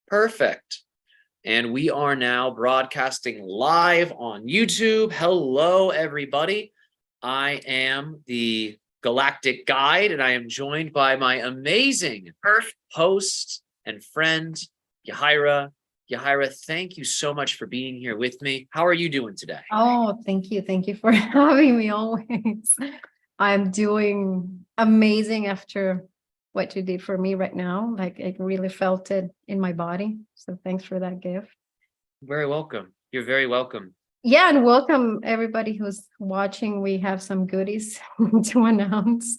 Perfect. And we are now broadcasting live on YouTube. Hello, everybody. I am the Galactic Guide, and I am joined by my amazing host and friend, Yahira. Yahira, thank you so much for being here with me. How are you doing today? Oh, thank you. Thank you for having me always. I'm doing amazing after what you did for me right now. Like I really felt it in my body. So thanks for that gift. Very welcome. You're very welcome. Yeah, and welcome everybody who's watching. We have some goodies to announce.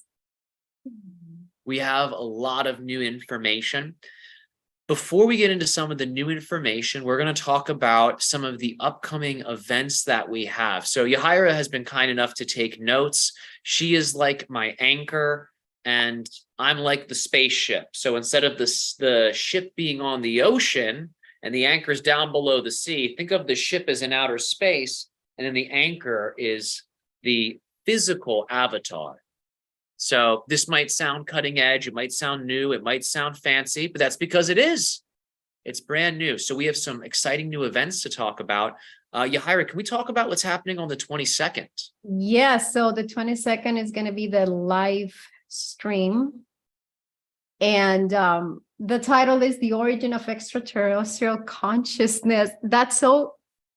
We have a lot of new information. Before we get into some of the new information, we're going to talk about some of the upcoming events that we have. So Yahira has been kind enough to take notes. She is like my anchor, and I'm like the spaceship. So instead of the ship being on the ocean and the anchor's down below the sea, think of the ship as in outer space, and then the anchor is the physical avatar. So this might sound cutting edge, it might sound new, it might sound fancy, but that's because it is. It's brand new. So we have some exciting new events to talk about. Yahira, can we talk about what's happening on the 22nd? Yeah, so the 22nd is going to be the live stream. And the title is The Origin of Extraterrestrial Consciousness. That's so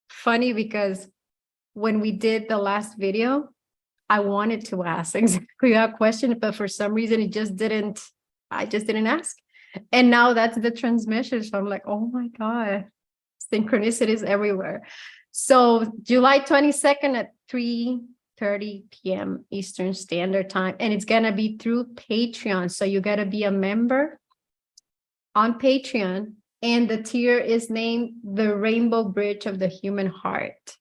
funny because when we did the last video, I wanted to ask exactly that question, but for some reason I just didn't ask. And now that's the transmission. So I'm like, oh my God, synchronicities everywhere. So July 22nd at 3:30 p.m. Eastern Standard Time. And it's going to be through Patreon. So you got to be a member on Patreon. And the tier is named the Rainbow Bridge of the Human Heart.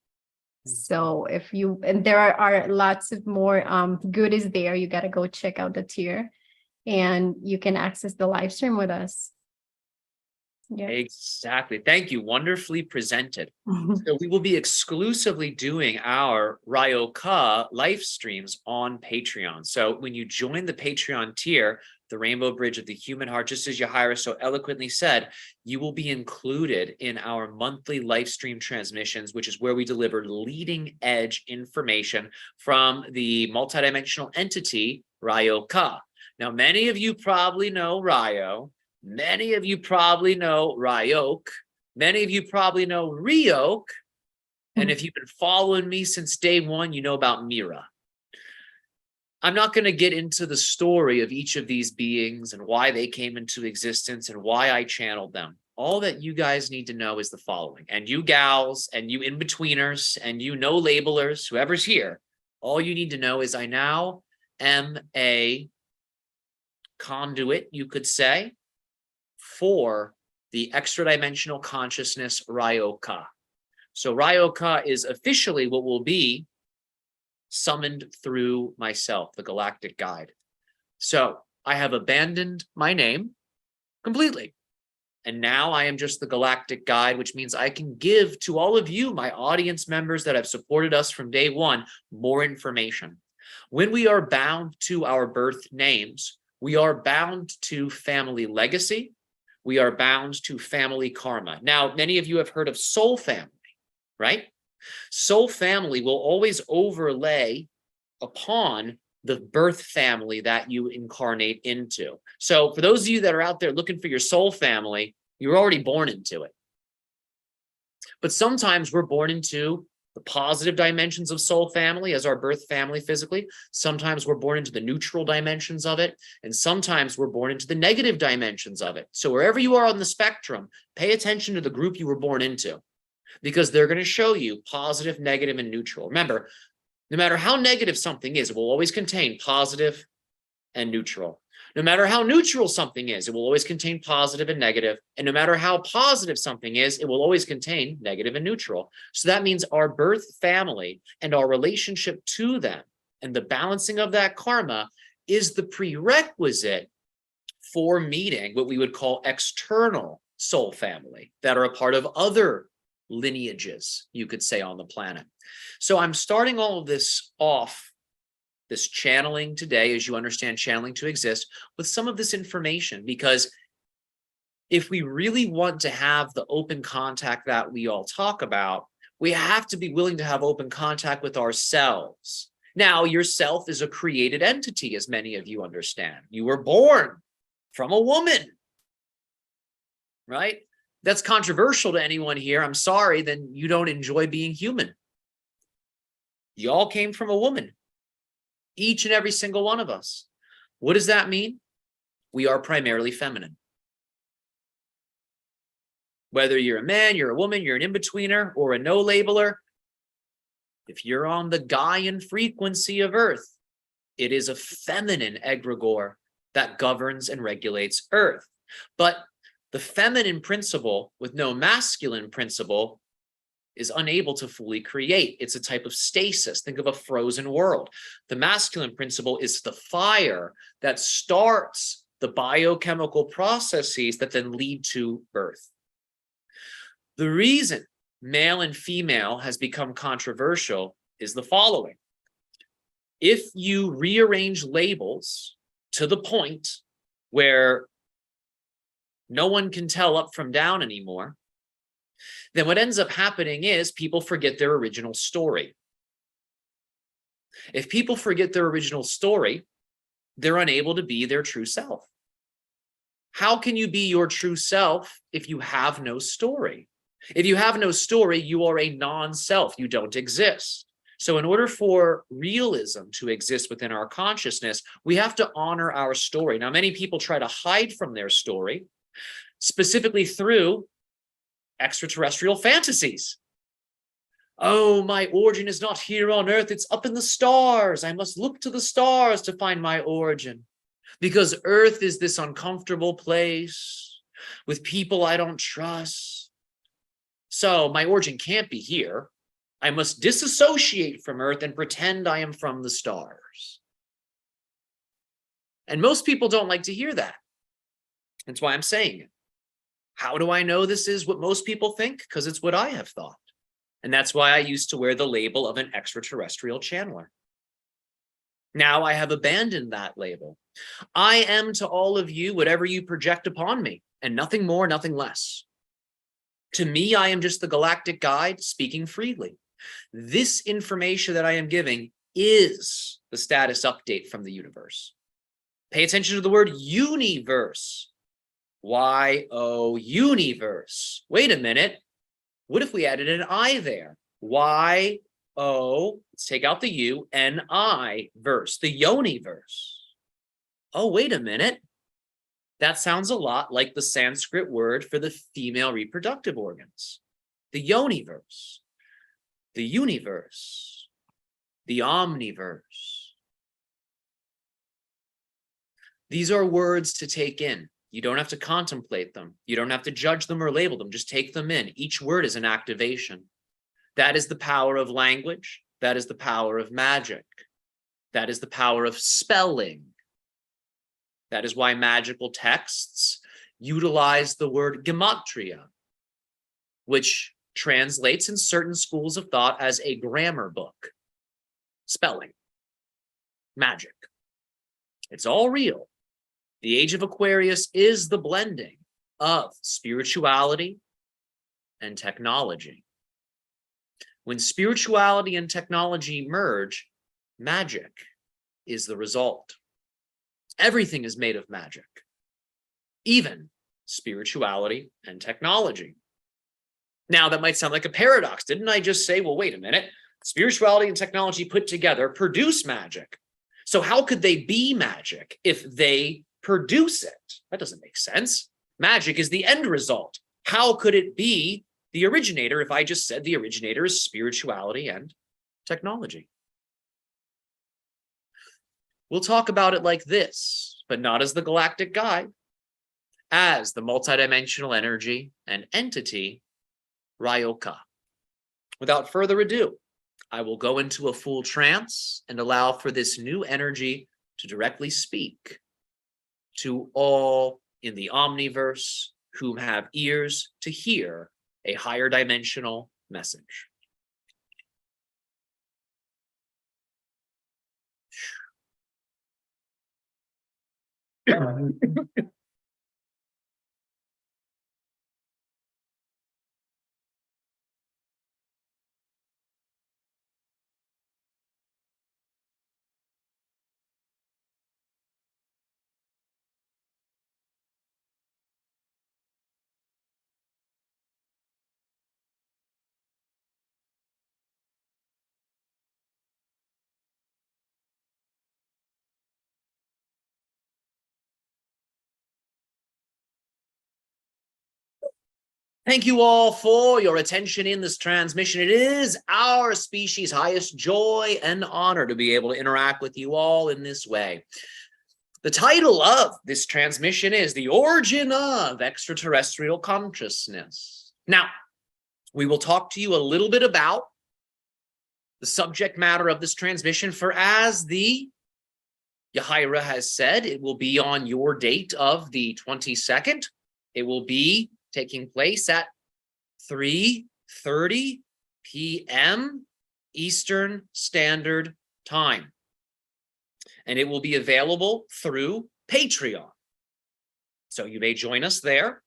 So if you, and there are lots of more goodies there, you got to go check out the tier and you can access the live stream with us. Yeah, exactly. Thank you. Wonderfully presented. So we will be exclusively doing our RYOKAH live streams on Patreon. So when you join the Patreon tier, the Rainbow Bridge of the Human Heart, just as Yahira so eloquently said, you will be included in our monthly live stream transmissions, which is where we deliver leading edge information from the multidimensional entity RYOKAH. Now, many of you probably know Ryo. Many of you probably know RYOKAH. Many of you probably know RYOKAH. And if you've been following me since day one, you know about Mira. I'm not going to get into the story of each of these beings and why they came into existence and why I channeled them. All that you guys need to know is the following. And you gals and you in-betweeners and you no labelers, whoever's here, all you need to know is I now am a conduit, you could say, for the extra-dimensional consciousness RYOKAH. So RYOKAH is officially what will be summoned through myself, the Galactic Guide. So I have abandoned my name completely. And now I am just the Galactic Guide, which means I can give to all of you, my audience members that have supported us from day one, more information. When we are bound to our birth names, we are bound to family legacy. We are bound to family karma. Now, many of you have heard of soul family, right? Soul family will always overlay upon the birth family that you incarnate into. So for those of you that are out there looking for your soul family, you're already born into it. But sometimes we're born into the positive dimensions of soul family as our birth family physically. Sometimes we're born into the neutral dimensions of it. And sometimes we're born into the negative dimensions of it. So wherever you are on the spectrum, pay attention to the group you were born into, because they're going to show you positive, negative, and neutral. Remember, no matter how negative something is, it will always contain positive and neutral. No matter how neutral something is, it will always contain positive and negative. And no matter how positive something is, it will always contain negative and neutral. So that means our birth family and our relationship to them and the balancing of that karma is the prerequisite for meeting what we would call external soul family that are a part of other lineages, you could say, on the planet. So I'm starting all of this off, this channeling today, as you understand channeling to exist, with some of this information, because if we really want to have the open contact that we all talk about, we have to be willing to have open contact with ourselves. Now, yourself is a created entity, as many of you understand. You were born from a woman, right? That's controversial to anyone here. I'm sorry, then you don't enjoy being human. You all came from a woman, each and every single one of us. What does that mean? We are primarily feminine. Whether you're a man, you're a woman, you're an in-betweener, or a no-labeler, if you're on the Gaian frequency of Earth, it is a feminine egregore that governs and regulates Earth. But the feminine principle with no masculine principle is unable to fully create. It's a type of stasis. Think of a frozen world. The masculine principle is the fire that starts the biochemical processes that then lead to birth. The reason male and female has become controversial is the following. If you rearrange labels to the point where no one can tell up from down anymore, then what ends up happening is people forget their original story. If people forget their original story, they're unable to be their true self. How can you be your true self if you have no story? If you have no story, you are a non-self. You don't exist. So in order for realism to exist within our consciousness, we have to honor our story. Now, many people try to hide from their story, specifically through extraterrestrial fantasies. Oh, my origin is not here on Earth. It's up in the stars. I must look to the stars to find my origin. Because Earth is this uncomfortable place with people I don't trust. So my origin can't be here. I must disassociate from Earth and pretend I am from the stars. And most people don't like to hear that. That's why I'm saying it. How do I know this is what most people think? Because it's what I have thought. And that's why I used to wear the label of an extraterrestrial channeler. Now I have abandoned that label. I am to all of you whatever you project upon me, and nothing more, nothing less. To me, I am just the galactic guide speaking freely. This information that I am giving is the status update from the universe. Pay attention to the word universe. Y-O, universe. Wait a minute. What if we added an I there? Y-O, let's take out the U, N-I verse, the yoni-verse. Oh, wait a minute. That sounds a lot like the Sanskrit word for the female reproductive organs. The yoni-verse, the universe, the omniverse. These are words to take in. You don't have to contemplate them. You don't have to judge them or label them. Just take them in. Each word is an activation. That is the power of language. That is the power of magic. That is the power of spelling. That is why magical texts utilize the word gematria, which translates in certain schools of thought as a grammar book. Spelling, magic. It's all real. The age of Aquarius is the blending of spirituality and technology. When spirituality and technology merge, magic is the result. Everything is made of magic, even spirituality and technology. Now, that might sound like a paradox. Didn't I just say, well, wait a minute, spirituality and technology put together produce magic. So how could they be magic if they produce it? That doesn't make sense. Magic is the end result. How could it be the originator if I just said the originator is spirituality and technology? We'll talk about it like this, but not as the galactic guide, as the multidimensional energy and entity, RYOKAH. Without further ado, I will go into a full trance and allow for this new energy to directly speak to all in the omniverse who have ears to hear a higher dimensional message. Thank you all for your attention in this transmission. It is our species' highest joy and honor to be able to interact with you all in this way. The title of this transmission is The Origin of Extraterrestrial Consciousness. Now, we will talk to you a little bit about the subject matter of this transmission, for as the Yahira has said, it will be on your date of the 22nd. It will be taking place at 3:30 p.m. Eastern Standard Time. And it will be available through Patreon. So you may join us there,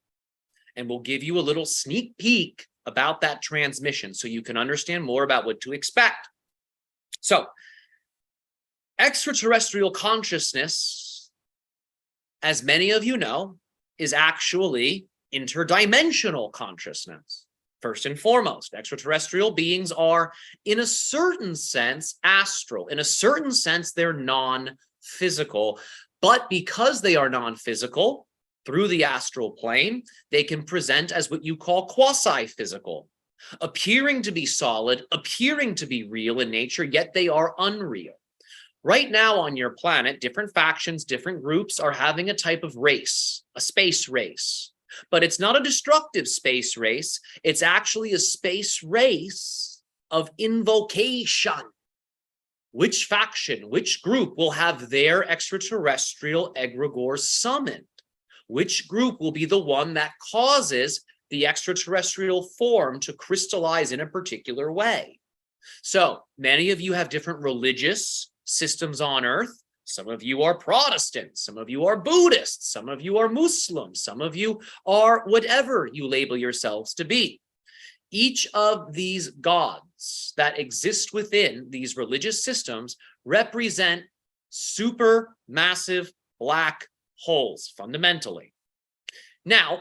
and we'll give you a little sneak peek about that transmission so you can understand more about what to expect. So, extraterrestrial consciousness, as many of you know, is actually interdimensional consciousness. First and foremost, extraterrestrial beings are, in a certain sense, astral. In a certain sense, they're non-physical. But because they are non-physical, through the astral plane, they can present as what you call quasi-physical, appearing to be solid, appearing to be real in nature, yet they are unreal. Right now on your planet, different factions, different groups are having a type of race, a space race. But it's not a destructive space race. It's actually a space race of invocation. Which faction, which group will have their extraterrestrial egregore summoned? Which group will be the one that causes the extraterrestrial form to crystallize in a particular way? So many of you have different religious systems on Earth. Some of you are Protestants, some of you are Buddhists, some of you are Muslims, some of you are whatever you label yourselves to be. Each of these gods that exist within these religious systems represent supermassive black holes, fundamentally. Now,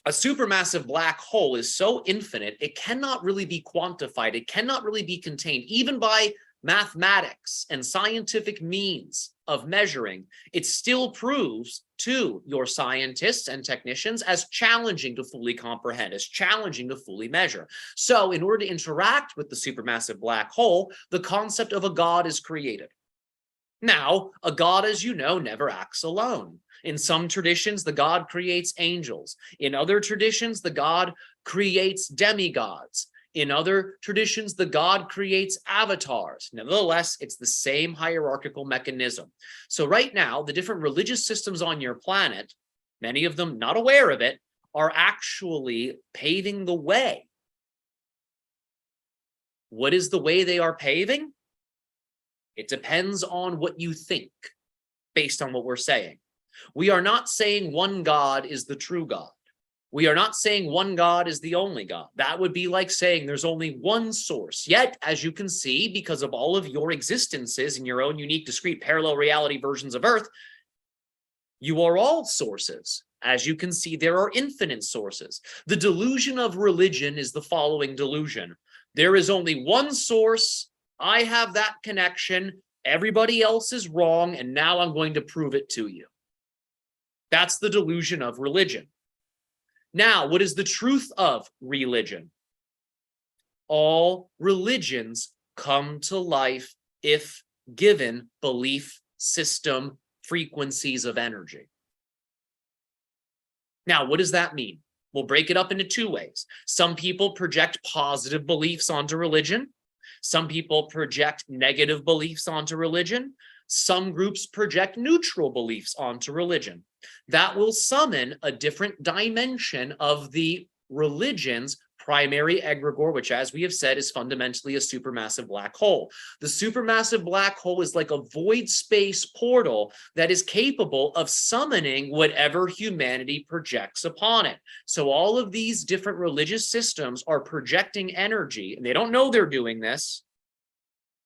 a supermassive black hole is so infinite, it cannot really be quantified. It cannot really be contained, even by mathematics and scientific means of measuring. It still proves to your scientists and technicians as challenging to fully comprehend, as challenging to fully measure. So in order to interact with the supermassive black hole, the concept of a god is created. Now, a god, as you know, never acts alone. In some traditions, the god creates angels. In other traditions, the god creates demigods. In other traditions, the god creates avatars. Nevertheless, it's the same hierarchical mechanism. So right now, the different religious systems on your planet, many of them not aware of it, are actually paving the way. What is the way they are paving? It depends on what you think, based on what we're saying. We are not saying one God is the true God. We are not saying one God is the only God. That would be like saying there's only one source. Yet, as you can see, because of all of your existences in your own unique, discrete, parallel reality versions of Earth, you are all sources. As you can see, there are infinite sources. The delusion of religion is the following delusion. There is only one source. I have that connection. Everybody else is wrong, and now I'm going to prove it to you. That's the delusion of religion. Now, what is the truth of religion? All religions come to life if given belief system frequencies of energy. Now, what does that mean? We'll break it up into two ways. Some people project positive beliefs onto religion. Some people project negative beliefs onto religion. Some groups project neutral beliefs onto religion. That will summon a different dimension of the religion's primary egregore, which, as we have said, is fundamentally a supermassive black hole. The supermassive black hole is like a void space portal that is capable of summoning whatever humanity projects upon it. So all of these different religious systems are projecting energy, and they don't know they're doing this.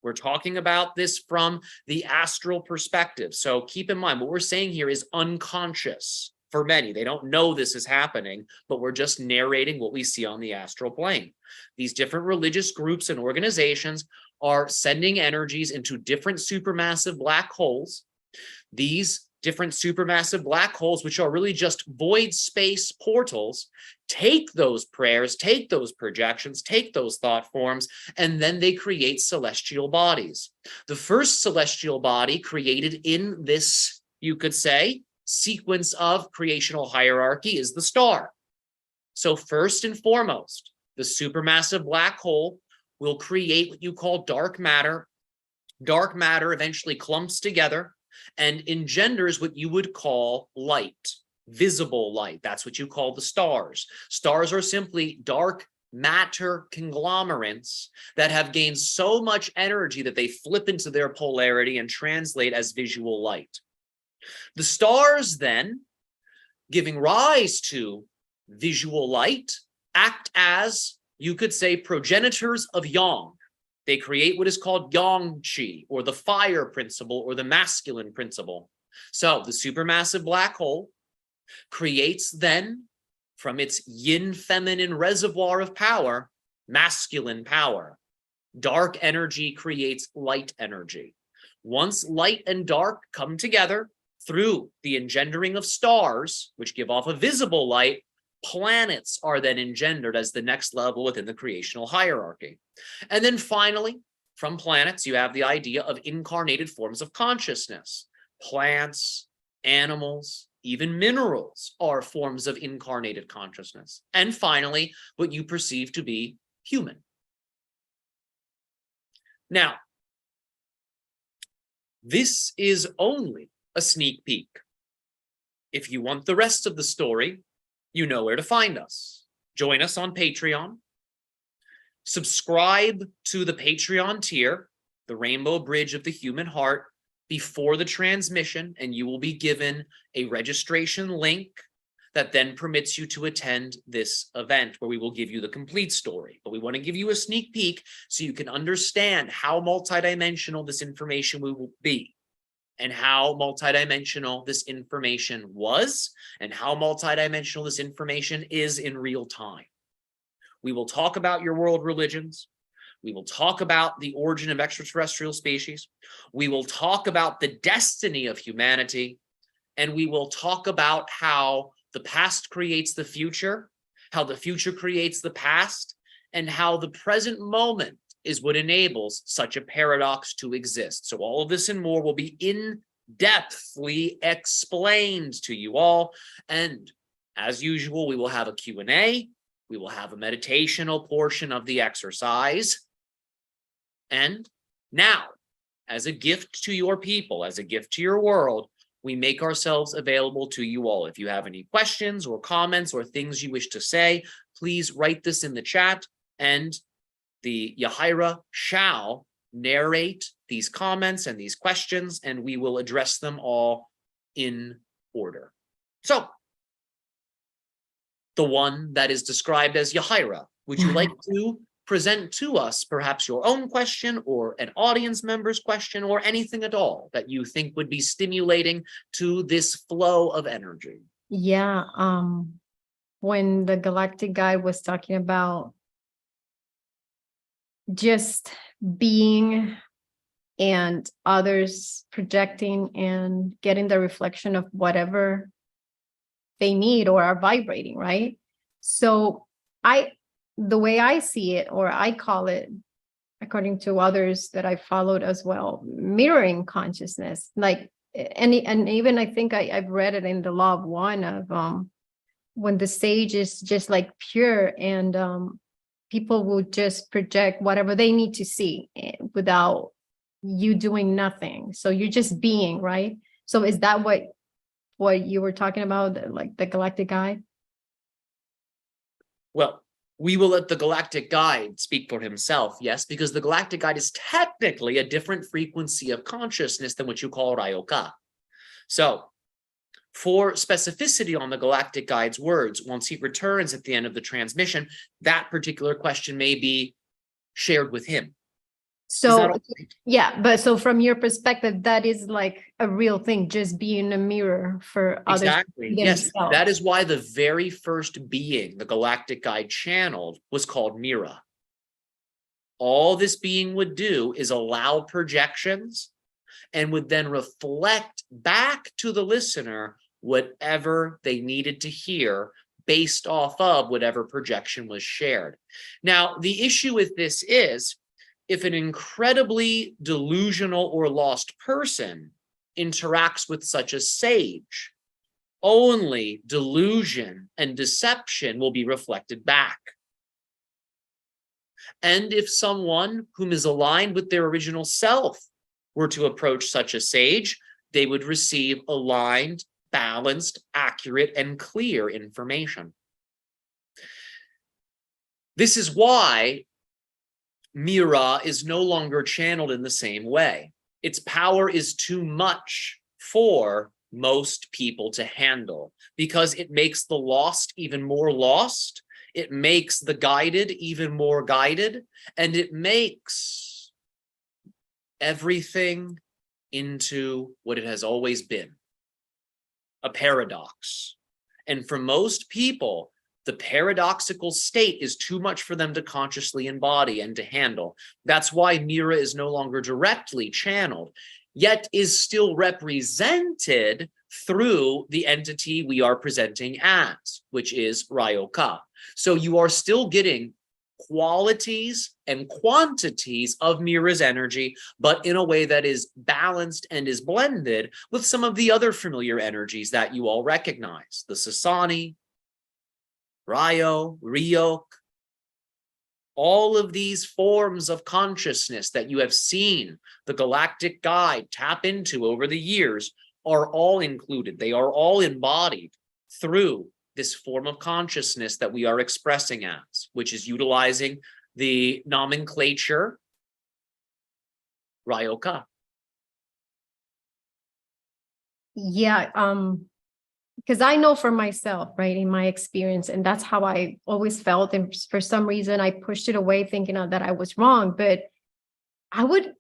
We're talking about this from the astral perspective. So keep in mind, what we're saying here is unconscious for many. They don't know this is happening, but we're just narrating what we see on the astral plane. These different religious groups and organizations are sending energies into different supermassive black holes. These different supermassive black holes, which are really just void space portals, take those prayers, take those projections, take those thought forms, and then they create celestial bodies. The first celestial body created in this, you could say, sequence of creational hierarchy is the star. So first and foremost, the supermassive black hole will create what you call dark matter. Dark matter eventually clumps together and engenders what you would call light, visible light. That's what you call the stars. Stars are simply dark matter conglomerates that have gained so much energy that they flip into their polarity and translate as visual light. The stars then, giving rise to visual light, act as, you could say, progenitors of yang. They create what is called yang qi, or the fire principle, or the masculine principle. So the supermassive black hole creates then, from its yin feminine reservoir of power, masculine power. Dark energy creates light energy. Once light and dark come together through the engendering of stars, which give off a visible light, planets are then engendered as the next level within the creational hierarchy. And then finally, from planets, you have the idea of incarnated forms of consciousness. Plants, animals, even minerals are forms of incarnated consciousness. And finally, what you perceive to be human. Now, this is only a sneak peek. If you want the rest of the story, you know where to find us. Join us on Patreon. Subscribe to the Patreon tier, the Rainbow Bridge of the Human Heart, before the transmission, and you will be given a registration link that then permits you to attend this event where we will give you the complete story. But we want to give you a sneak peek so you can understand how multidimensional this information will be, and how multidimensional this information was, and how multidimensional this information is in real time. We will talk about your world religions. We will talk about the origin of extraterrestrial species. We will talk about the destiny of humanity. And we will talk about how the past creates the future, how the future creates the past, and how the present moment is what enables such a paradox to exist. So all of this and more will be in-depthly explained to you all. And as usual, we will have a Q&A. We will have a meditational portion of the exercise. And now, as a gift to your people, as a gift to your world, we make ourselves available to you all. If you have any questions or comments or things you wish to say, please write this in the chat, and the Yahira shall narrate these comments and these questions, and we will address them all in order. So, the one that is described as Yahira, would you like to present to us perhaps your own question or an audience member's question or anything at all that you think would be stimulating to this flow of energy? Yeah, when the Galactic Guide was talking about just being and others projecting and getting the reflection of whatever they need or are vibrating, right? So the way I see it, or I call it, according to others that I followed as well, mirroring consciousness. Like, and even I think I've read it in the Law of One of when the stage is just like pure, and people will just project whatever they need to see without you doing nothing. So you're just being, right? So is that what you were talking about, like the Galactic Guide? Well, we will let the Galactic Guide speak for himself, yes, because the Galactic Guide is technically a different frequency of consciousness than what you call RYOKAH. So, for specificity on the Galactic Guide's words, once he returns at the end of the transmission, that particular question may be shared with him. So, yeah, but so from your perspective, that is like a real thing, just being a mirror for others. Exactly. Yes, that is why the very first being the Galactic Guide channeled was called Mira. All this being would do is allow projections and would then reflect back to the listener whatever they needed to hear based off of whatever projection was shared. Now, the issue with this is if an incredibly delusional or lost person interacts with such a sage, only delusion and deception will be reflected back. And if someone whom is aligned with their original self were to approach such a sage, they would receive aligned, balanced, accurate, and clear information. This is why Mira is no longer channeled in the same way. Its power is too much for most people to handle because it makes the lost even more lost. It makes the guided even more guided, and it makes everything into what it has always been, a paradox. And for most people, the paradoxical state is too much for them to consciously embody and to handle. That's why Mira is no longer directly channeled, yet is still represented through the entity we are presenting as, which is RYOKAH. So you are still getting qualities and quantities of Mira's energy, but in a way that is balanced and is blended with some of the other familiar energies that you all recognize, the Sasani, RYOKAH, all of these forms of consciousness that you have seen the Galactic Guide tap into over the years are all included. They are all embodied through this form of consciousness that we are expressing as, which is utilizing the nomenclature RYOKAH. Yeah, because I know for myself, right, in my experience, and that's how I always felt. And for some reason, I pushed it away thinking that I was wrong, but I would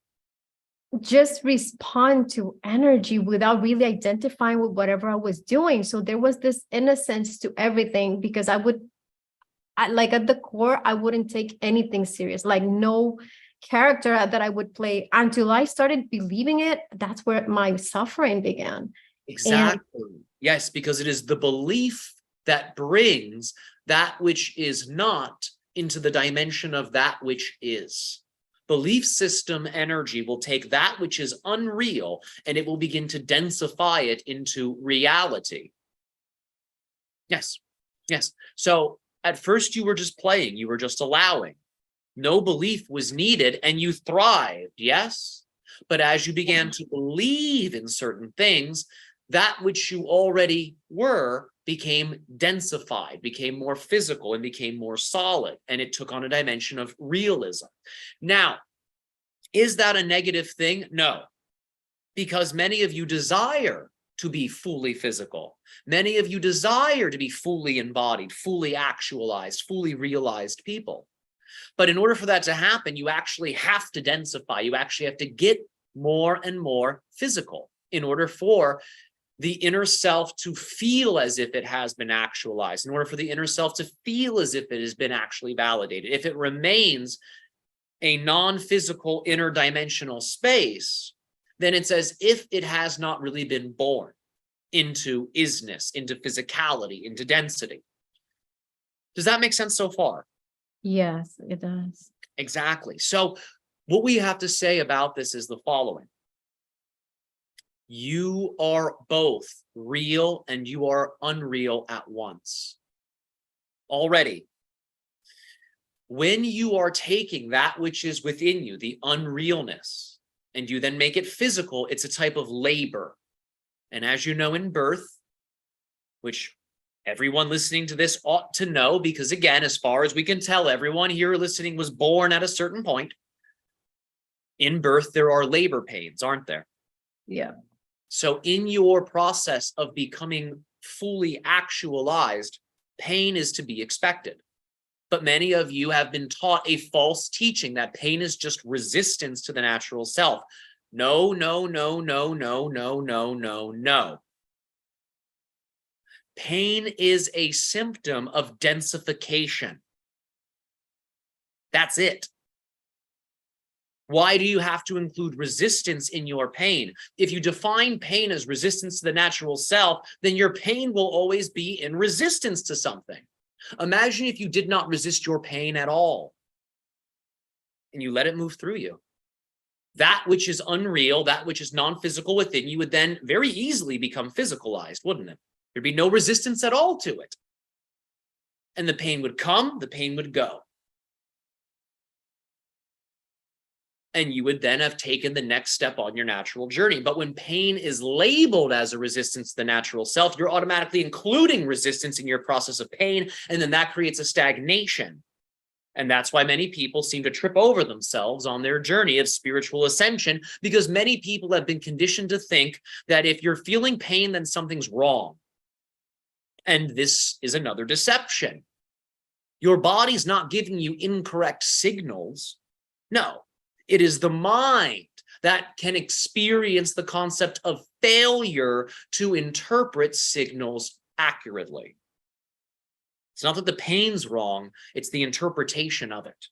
just respond to energy without really identifying with whatever I was doing. So there was this innocence to everything because like at the core, I wouldn't take anything serious, like no character that I would play until I started believing it. That's where my suffering began. Exactly. Yes, because it is the belief that brings that which is not into the dimension of that which is. Belief system energy will take that which is unreal and it will begin to densify it into reality. Yes, yes. So at first you were just playing, you were just allowing. No belief was needed and you thrived, yes? But as you began to believe in certain things, that which you already were became densified, became more physical, and became more solid, and it took on a dimension of realism. Now, is that a negative thing? No, because many of you desire to be fully physical. Many of you desire to be fully embodied, fully actualized, fully realized people. But in order for that to happen, you actually have to densify. You actually have to get more and more physical in order for the inner self to feel as if it has been actualized, in order for the inner self to feel as if it has been actually validated. If it remains a non-physical interdimensional space, then it's as if it has not really been born into isness, into physicality, into density. Does that make sense so far? Yes, it does. Exactly. So what we have to say about this is the following. You are both real and you are unreal at once. Already, when you are taking that which is within you, the unrealness, and you then make it physical, it's a type of labor. And as you know in birth, which everyone listening to this ought to know, because again, as far as we can tell, everyone here listening was born at a certain point. In birth, there are labor pains, aren't there? Yeah. So in your process of becoming fully actualized, pain is to be expected. But many of you have been taught a false teaching that pain is just resistance to the natural self. No, no, no, no, no, no, no, no, no. Pain is a symptom of densification. That's it. Why do you have to include resistance in your pain? If you define pain as resistance to the natural self, then your pain will always be in resistance to something. Imagine if you did not resist your pain at all and you let it move through you. That which is unreal, that which is non-physical within you would then very easily become physicalized, wouldn't it? There'd be no resistance at all to it. And the pain would come, the pain would go. And you would then have taken the next step on your natural journey. But when pain is labeled as a resistance to the natural self, you're automatically including resistance in your process of pain, and then that creates a stagnation. And that's why many people seem to trip over themselves on their journey of spiritual ascension, because many people have been conditioned to think that if you're feeling pain, then something's wrong. And this is another deception. Your body's not giving you incorrect signals. No. It is the mind that can experience the concept of failure to interpret signals accurately. It's not that the pain's wrong, it's the interpretation of it.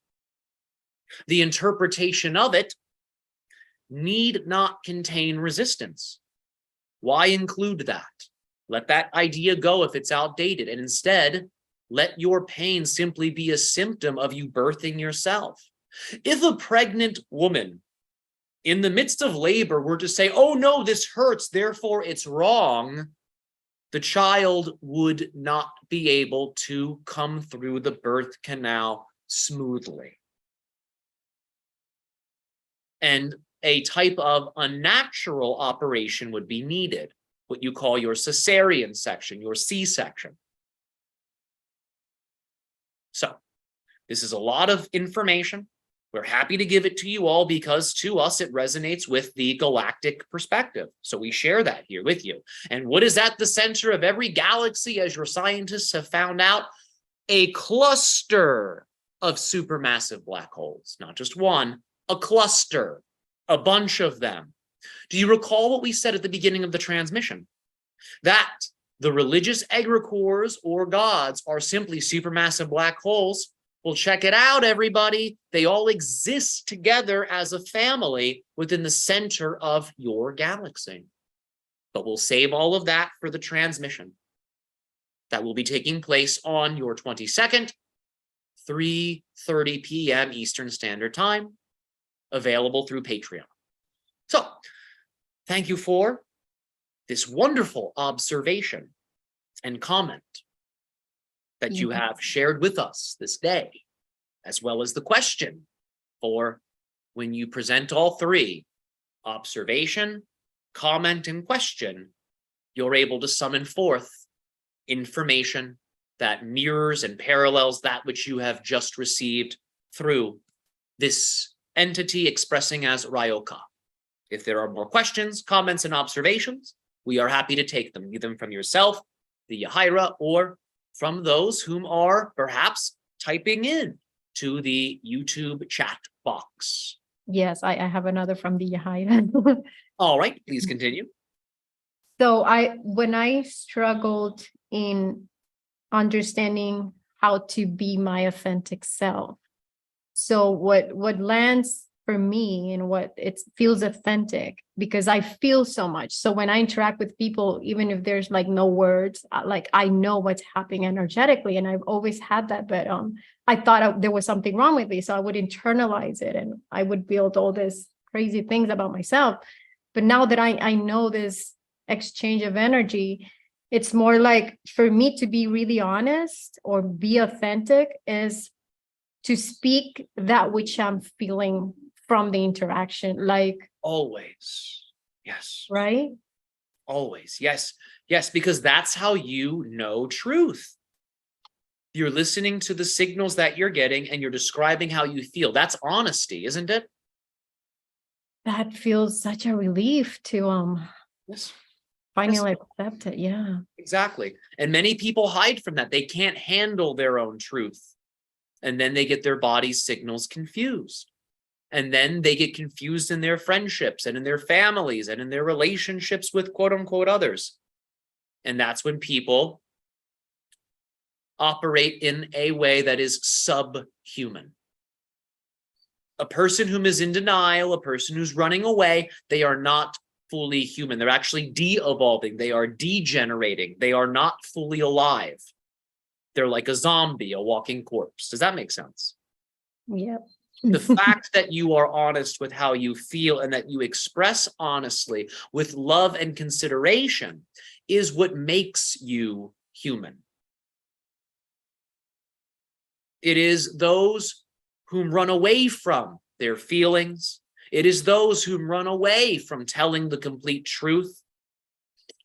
The interpretation of it need not contain resistance. Why include that? Let that idea go if it's outdated, and instead, let your pain simply be a symptom of you birthing yourself. If a pregnant woman in the midst of labor were to say, oh no, this hurts, therefore it's wrong, the child would not be able to come through the birth canal smoothly. And a type of unnatural operation would be needed, what you call your cesarean section, your C-section. So, this is a lot of information. We're happy to give it to you all because to us, it resonates with the galactic perspective. So we share that here with you. And what is at the center of every galaxy, as your scientists have found out? A cluster of supermassive black holes, not just one, a cluster, a bunch of them. Do you recall what we said at the beginning of the transmission? That the religious egregores or gods are simply supermassive black holes. Well, check it out, everybody. They all exist together as a family within the center of your galaxy. But we'll save all of that for the transmission. That will be taking place on your 22nd, 3:30 p.m. Eastern Standard Time, available through Patreon. So, thank you for this wonderful observation and comment that you have shared with us this day, as well as the question for when you present all three, observation, comment, and question, you're able to summon forth information that mirrors and parallels that which you have just received through this entity expressing as RYOKAH. If there are more questions, comments, and observations, we are happy to take them, either from yourself, the Yahira, or from those whom are perhaps typing in to the YouTube chat box. Yes, I have another from the Yahira. All right, please continue. So when I struggled in understanding how to be my authentic self, so what lands for me and what it feels authentic, because I feel so much. So when I interact with people, even if there's like no words, like I know what's happening energetically, and I've always had that. But I thought there was something wrong with me, so I would internalize it and I would build all these crazy things about myself. But now that I know this exchange of energy, it's more like for me to be really honest or be authentic is to speak that which I'm feeling from the interaction, like always. Yes. Right? Always. Yes. Yes, because that's how you know truth. You're listening to the signals that you're getting and you're describing how you feel. That's honesty, isn't it? That feels such a relief to yes. finally accept it. Yeah. Exactly. And many people hide from that. They can't handle their own truth. And then they get their body's signals confused. And then they get confused in their friendships and in their families and in their relationships with quote unquote others. And that's when people operate in a way that is subhuman. A person who is in denial, a person who's running away, they are not fully human. They're actually de-evolving. They are degenerating. They are not fully alive. They're like a zombie, a walking corpse. Does that make sense? Yep. The fact that you are honest with how you feel and that you express honestly with love and consideration is what makes you human. It is those whom run away from their feelings. It is those whom run away from telling the complete truth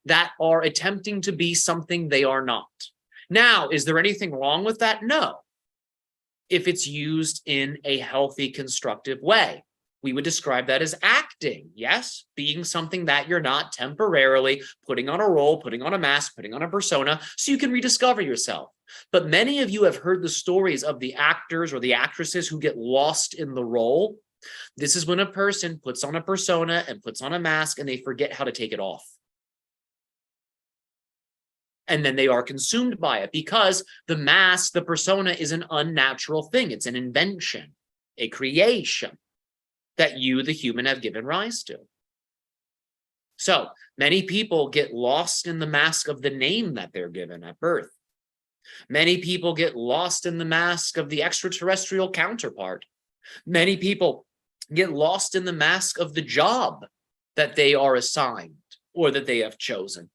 that are attempting to be something they are not. Now, is there anything wrong with that? No. If it's used in a healthy, constructive way, we would describe that as acting. Yes, being something that you're not, temporarily putting on a role, putting on a mask, putting on a persona so you can rediscover yourself. But many of you have heard the stories of the actors or the actresses who get lost in the role. This is when a person puts on a persona and puts on a mask and they forget how to take it off. And then they are consumed by it because the mask, the persona, is an unnatural thing. It's an invention, a creation that you, the human, have given rise to. So many people get lost in the mask of the name that they're given at birth. Many people get lost in the mask of the extraterrestrial counterpart. Many people get lost in the mask of the job that they are assigned or that they have chosen.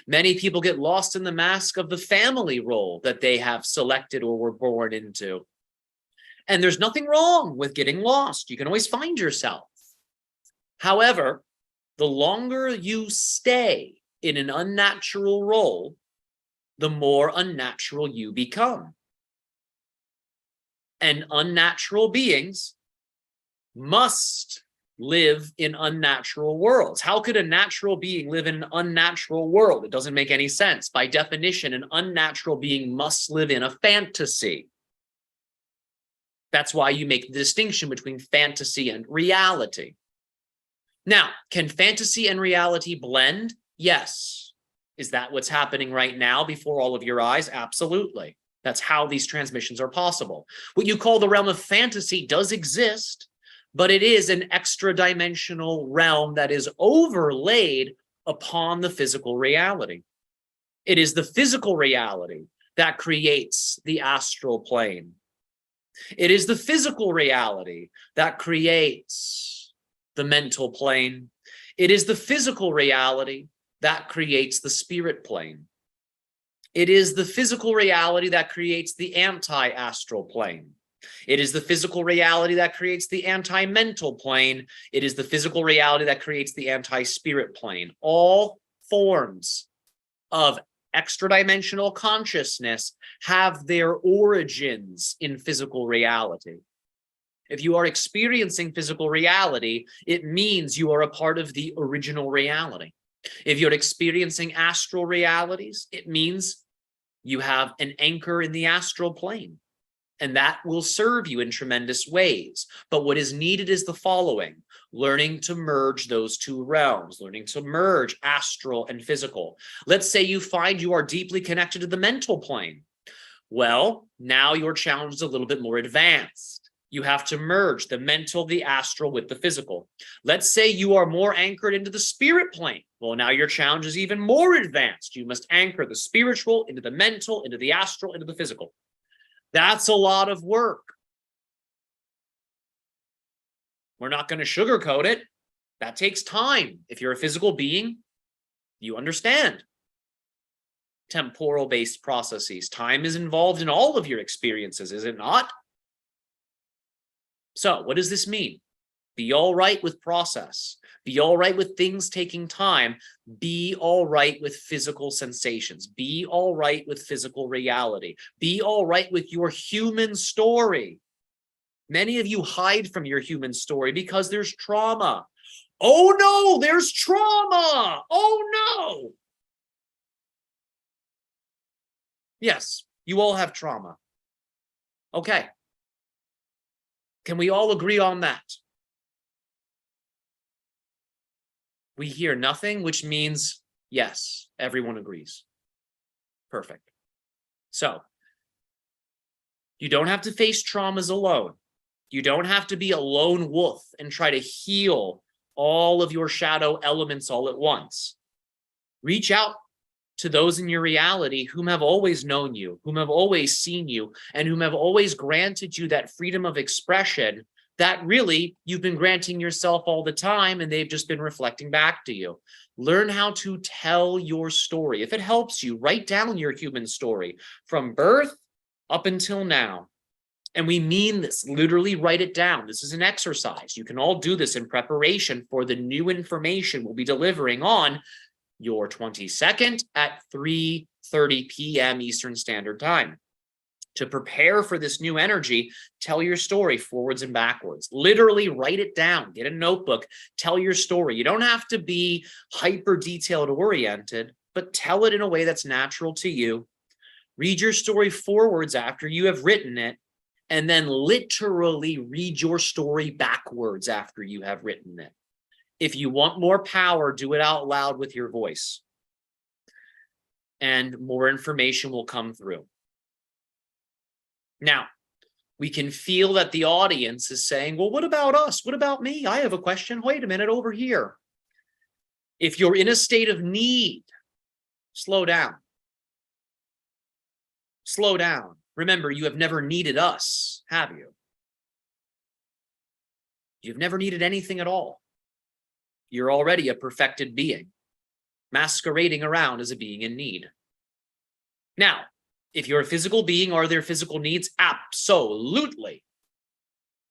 Many people get lost in the mask of the family role that they have selected or were born into. And there's nothing wrong with getting lost. You can always find yourself. However, the longer you stay in an unnatural role, the more unnatural you become. And unnatural beings must live in unnatural worlds. How could a natural being live in an unnatural world? It doesn't make any sense. By definition, an unnatural being must live in a fantasy. That's why you make the distinction between fantasy and reality. Now, can fantasy and reality blend? Yes. Is that what's happening right now before all of your eyes? Absolutely. That's how these transmissions are possible. What you call the realm of fantasy does exist, but it is an extra-dimensional realm that is overlaid upon the physical reality. It is the physical reality that creates the astral plane. It is the physical reality that creates the mental plane. It is the physical reality that creates the spirit plane. It is the physical reality that creates the anti-astral plane. It is the physical reality that creates the anti-mental plane. It is the physical reality that creates the anti-spirit plane. All forms of extra-dimensional consciousness have their origins in physical reality. If you are experiencing physical reality, it means you are a part of the original reality. If you're experiencing astral realities, it means you have an anchor in the astral plane. And that will serve you in tremendous ways. But what is needed is the following: learning to merge those two realms, learning to merge astral and physical. Let's say you find you are deeply connected to the mental plane. Well, now your challenge is a little bit more advanced. You have to merge the mental, the astral with the physical. Let's say you are more anchored into the spirit plane. Well, now your challenge is even more advanced. You must anchor the spiritual into the mental, into the astral, into the physical. That's a lot of work. We're not going to sugarcoat it. That takes time. If you're a physical being, you understand temporal-based processes. Time is involved in all of your experiences, is it not? So what does this mean? Be all right with process. Be all right with things taking time. Be all right with physical sensations. Be all right with physical reality. Be all right with your human story. Many of you hide from your human story because there's trauma. Oh no, there's trauma. Oh no. Yes, you all have trauma. Okay. Can we all agree on that? We hear nothing, which means yes, everyone agrees. Perfect. So you don't have to face traumas alone. You don't have to be a lone wolf and try to heal all of your shadow elements all at once. Reach out to those in your reality whom have always known you, whom have always seen you, and whom have always granted you that freedom of expression that really you've been granting yourself all the time, and they've just been reflecting back to you. Learn how to tell your story. If it helps you, write down your human story from birth up until now. And we mean this, literally write it down. This is an exercise. You can all do this in preparation for the new information we'll be delivering on your 22nd at 3:30 p.m. Eastern Standard Time. To prepare for this new energy, tell your story forwards and backwards. Literally write it down, get a notebook, tell your story. You don't have to be hyper detailed oriented, but tell it in a way that's natural to you. Read your story forwards after you have written it, and then literally read your story backwards after you have written it. If you want more power, do it out loud with your voice, and more information will come through. Now, we can feel that the audience is saying, well, what about us? What about me? I have a question. Wait a minute, over here. If you're in a state of need, slow down. Slow down. Remember, you have never needed us, have you? You've never needed anything at all. You're already a perfected being, masquerading around as a being in need. Now, if you're a physical being, are there physical needs? Absolutely.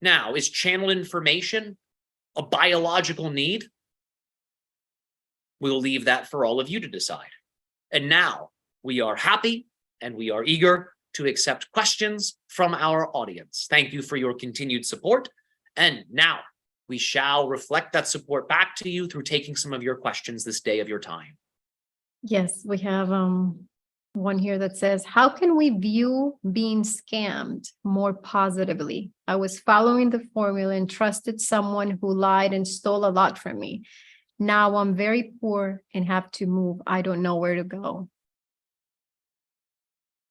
Now, is channel information a biological need? We'll leave that for all of you to decide. And now we are happy and we are eager to accept questions from our audience. Thank you for your continued support. And now we shall reflect that support back to you through taking some of your questions this day of your time. Yes, we have one here that says, how can we view being scammed more positively? I was following the formula and trusted someone who lied and stole a lot from me. Now I'm very poor and have to move. I don't know where to go.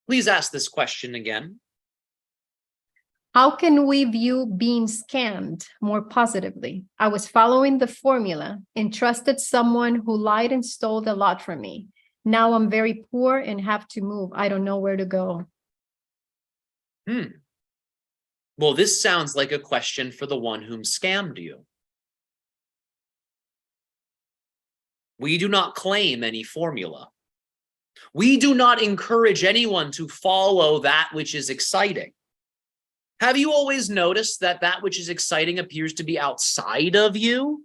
Please ask this question again. How can we view being scammed more positively? I was following the formula and trusted someone who lied and stole a lot from me. Now I'm very poor and have to move. I don't know where to go. Well, this sounds like a question for the one whom scammed you. We do not claim any formula. We do not encourage anyone to follow that which is exciting. Have you always noticed that that which is exciting appears to be outside of you?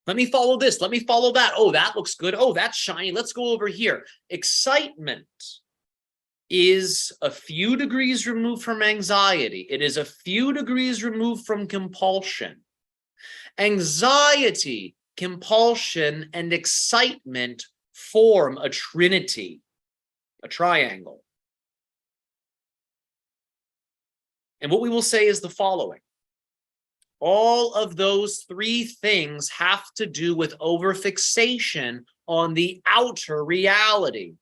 Let me follow this. Let me follow that. Oh, that looks good. Oh, that's shiny. Let's go over here. Excitement is a few degrees removed from anxiety. It is a few degrees removed from compulsion. Anxiety, compulsion, and excitement form a trinity, a triangle. And what we will say is the following. All of those three things have to do with overfixation on the outer reality.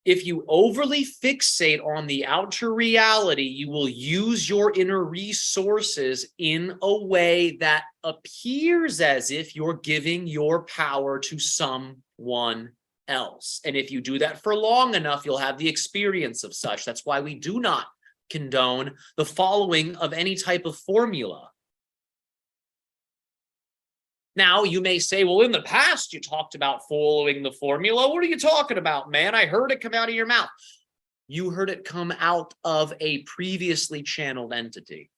If you overly fixate on the outer reality, you will use your inner resources in a way that appears as if you're giving your power to someone else. And if you do that for long enough, you'll have the experience of such. That's why we do not condone the following of any type of formula. Now, you may say, well, in the past, you talked about following the formula. What are you talking about, man? I heard it come out of your mouth. You heard it come out of a previously channeled entity.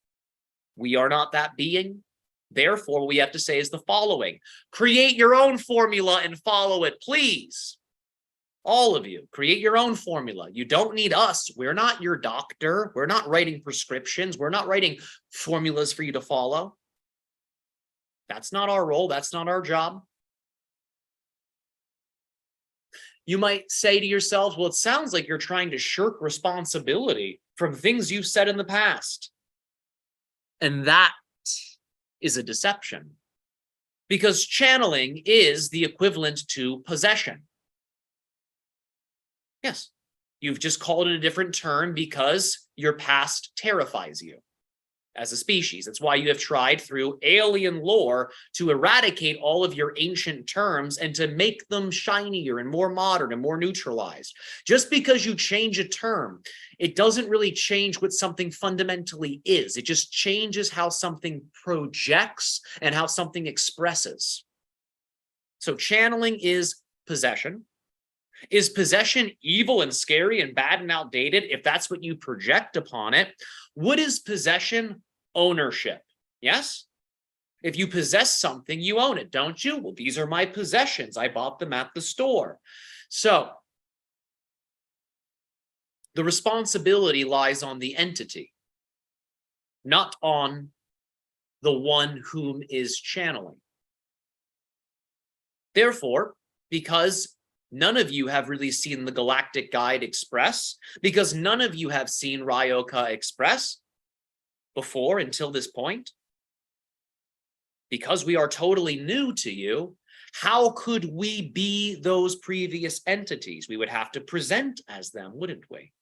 We are not that being. Therefore, what we have to say is the following. Create your own formula and follow it, please. All of you, create your own formula. You don't need us. We're not your doctor. We're not writing prescriptions. We're not writing formulas for you to follow. That's not our role. That's not our job. You might say to yourselves, well, it sounds like you're trying to shirk responsibility from things you've said in the past. And that is a deception, because channeling is the equivalent to possession. Yes, You've just called it a different term because your past terrifies you as a species. That's why you have tried through alien lore to eradicate all of your ancient terms and to make them shinier and more modern and more neutralized. Just because you change a term, it doesn't really change what something fundamentally is. It just changes how something projects and how something expresses. So channeling is possession. Is possession evil and scary and bad and outdated if that's what you project upon it? What is possession? Ownership. Yes? If you possess something, you own it, don't you? Well, these are my possessions. I bought them at the store. So the responsibility lies on the entity, not on the one whom is channeling. Therefore, because none of you have really seen the Galactic Guide Express, because none of you have seen RYOKAH Express before until this point, because we are totally new to you, how could we be those previous entities? We would have to present as them, wouldn't we?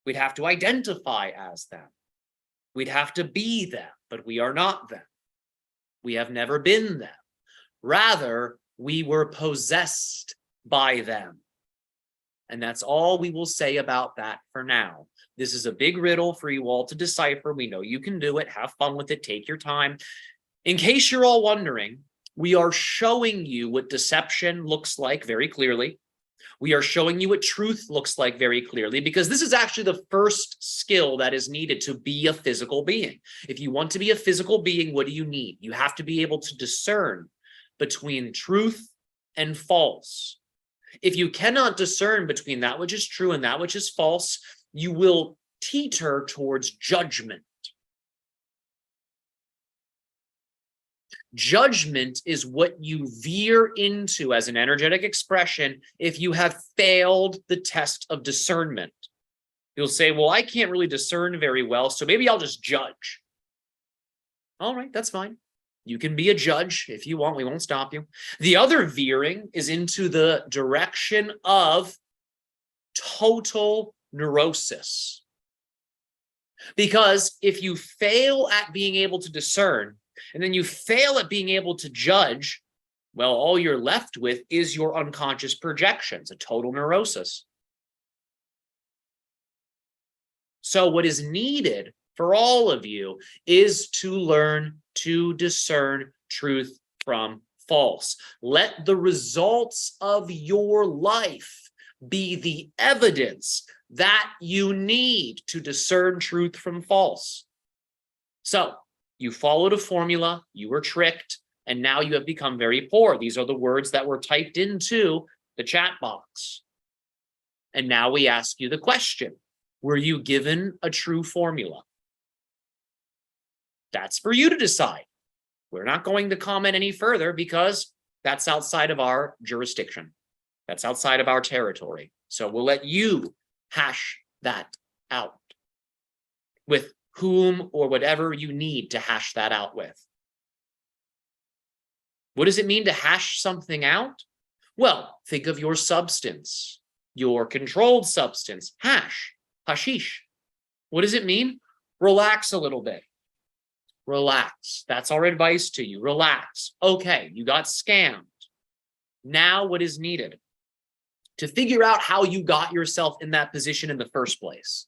We'd have to identify as them. We'd have to be them, but we are not them. We have never been them. Rather, we were possessed by them. And that's all we will say about that for now. This is a big riddle for you all to decipher. We know you can do it. Have fun with it. Take your time. In case you're all wondering, we are showing you what deception looks like very clearly. We are showing you what truth looks like very clearly, because this is actually the first skill that is needed to be a physical being. If you want to be a physical being, what do you need? You have to be able to discern between truth and false. If you cannot discern between that which is true and that which is false, you will teeter towards judgment. Judgment is what you veer into as an energetic expression if you have failed the test of discernment. You'll say, well, I can't really discern very well, so maybe I'll just judge. All right, that's fine. You can be a judge if you want. We won't stop you. The other veering is into the direction of total neurosis. Because if you fail at being able to discern, and then you fail at being able to judge, well, all you're left with is your unconscious projections, a total neurosis. So what is needed for all of you is to learn to discern truth from false. Let the results of your life be the evidence that you need to discern truth from false. So you followed a formula, you were tricked, and now you have become very poor. These are the words that were typed into the chat box. And now we ask you the question, were you given a true formula? That's for you to decide. We're not going to comment any further because that's outside of our jurisdiction. That's outside of our territory. So we'll let you hash that out with whom or whatever you need to hash that out with. What does it mean to hash something out? Well, think of your substance, your controlled substance, hashish. What does it mean? Relax a little bit. Relax. That's our advice to you. Relax. Okay, you got scammed. Now what is needed? To figure out how you got yourself in that position in the first place.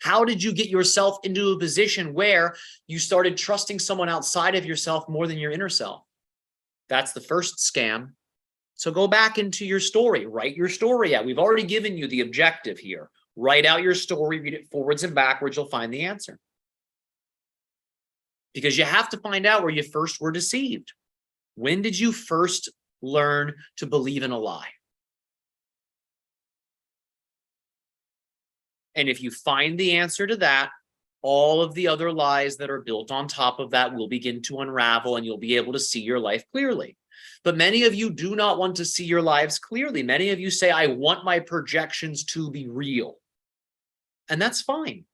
How did you get yourself into a position where you started trusting someone outside of yourself more than your inner self? That's the first scam. So go back into your story. Write your story out. We've already given you the objective here. Write out your story, read it forwards and backwards. You'll find the answer. Because you have to find out where you first were deceived. When did you first learn to believe in a lie? And if you find the answer to that, all of the other lies that are built on top of that will begin to unravel and you'll be able to see your life clearly. But many of you do not want to see your lives clearly. Many of you say, I want my projections to be real. And that's fine.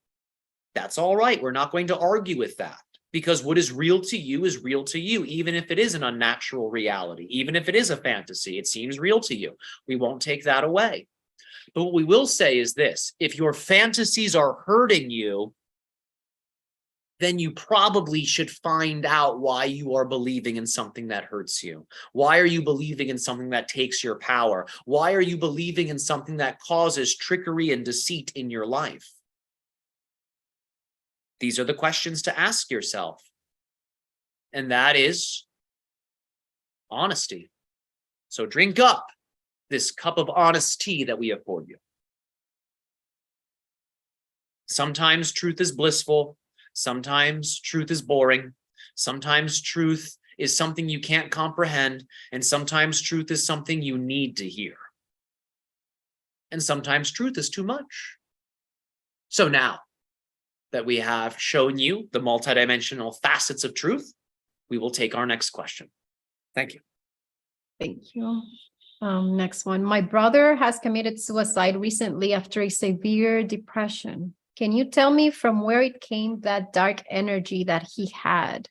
That's all right. We're not going to argue with that. Because what is real to you is real to you, even if it is an unnatural reality, even if it is a fantasy, it seems real to you. We won't take that away. But what we will say is this: if your fantasies are hurting you, then you probably should find out why you are believing in something that hurts you. Why are you believing in something that takes your power? Why are you believing in something that causes trickery and deceit in your life? These are the questions to ask yourself. And that is honesty. So drink up this cup of honest tea that we afford you. Sometimes truth is blissful. Sometimes truth is boring. Sometimes truth is something you can't comprehend. And sometimes truth is something you need to hear. And sometimes truth is too much. So now that we have shown you the multidimensional facets of truth, we will take our next question. Thank you. Thank you. Next one. My brother has committed suicide recently after a severe depression. Can you tell me from where it came, that dark energy that he had?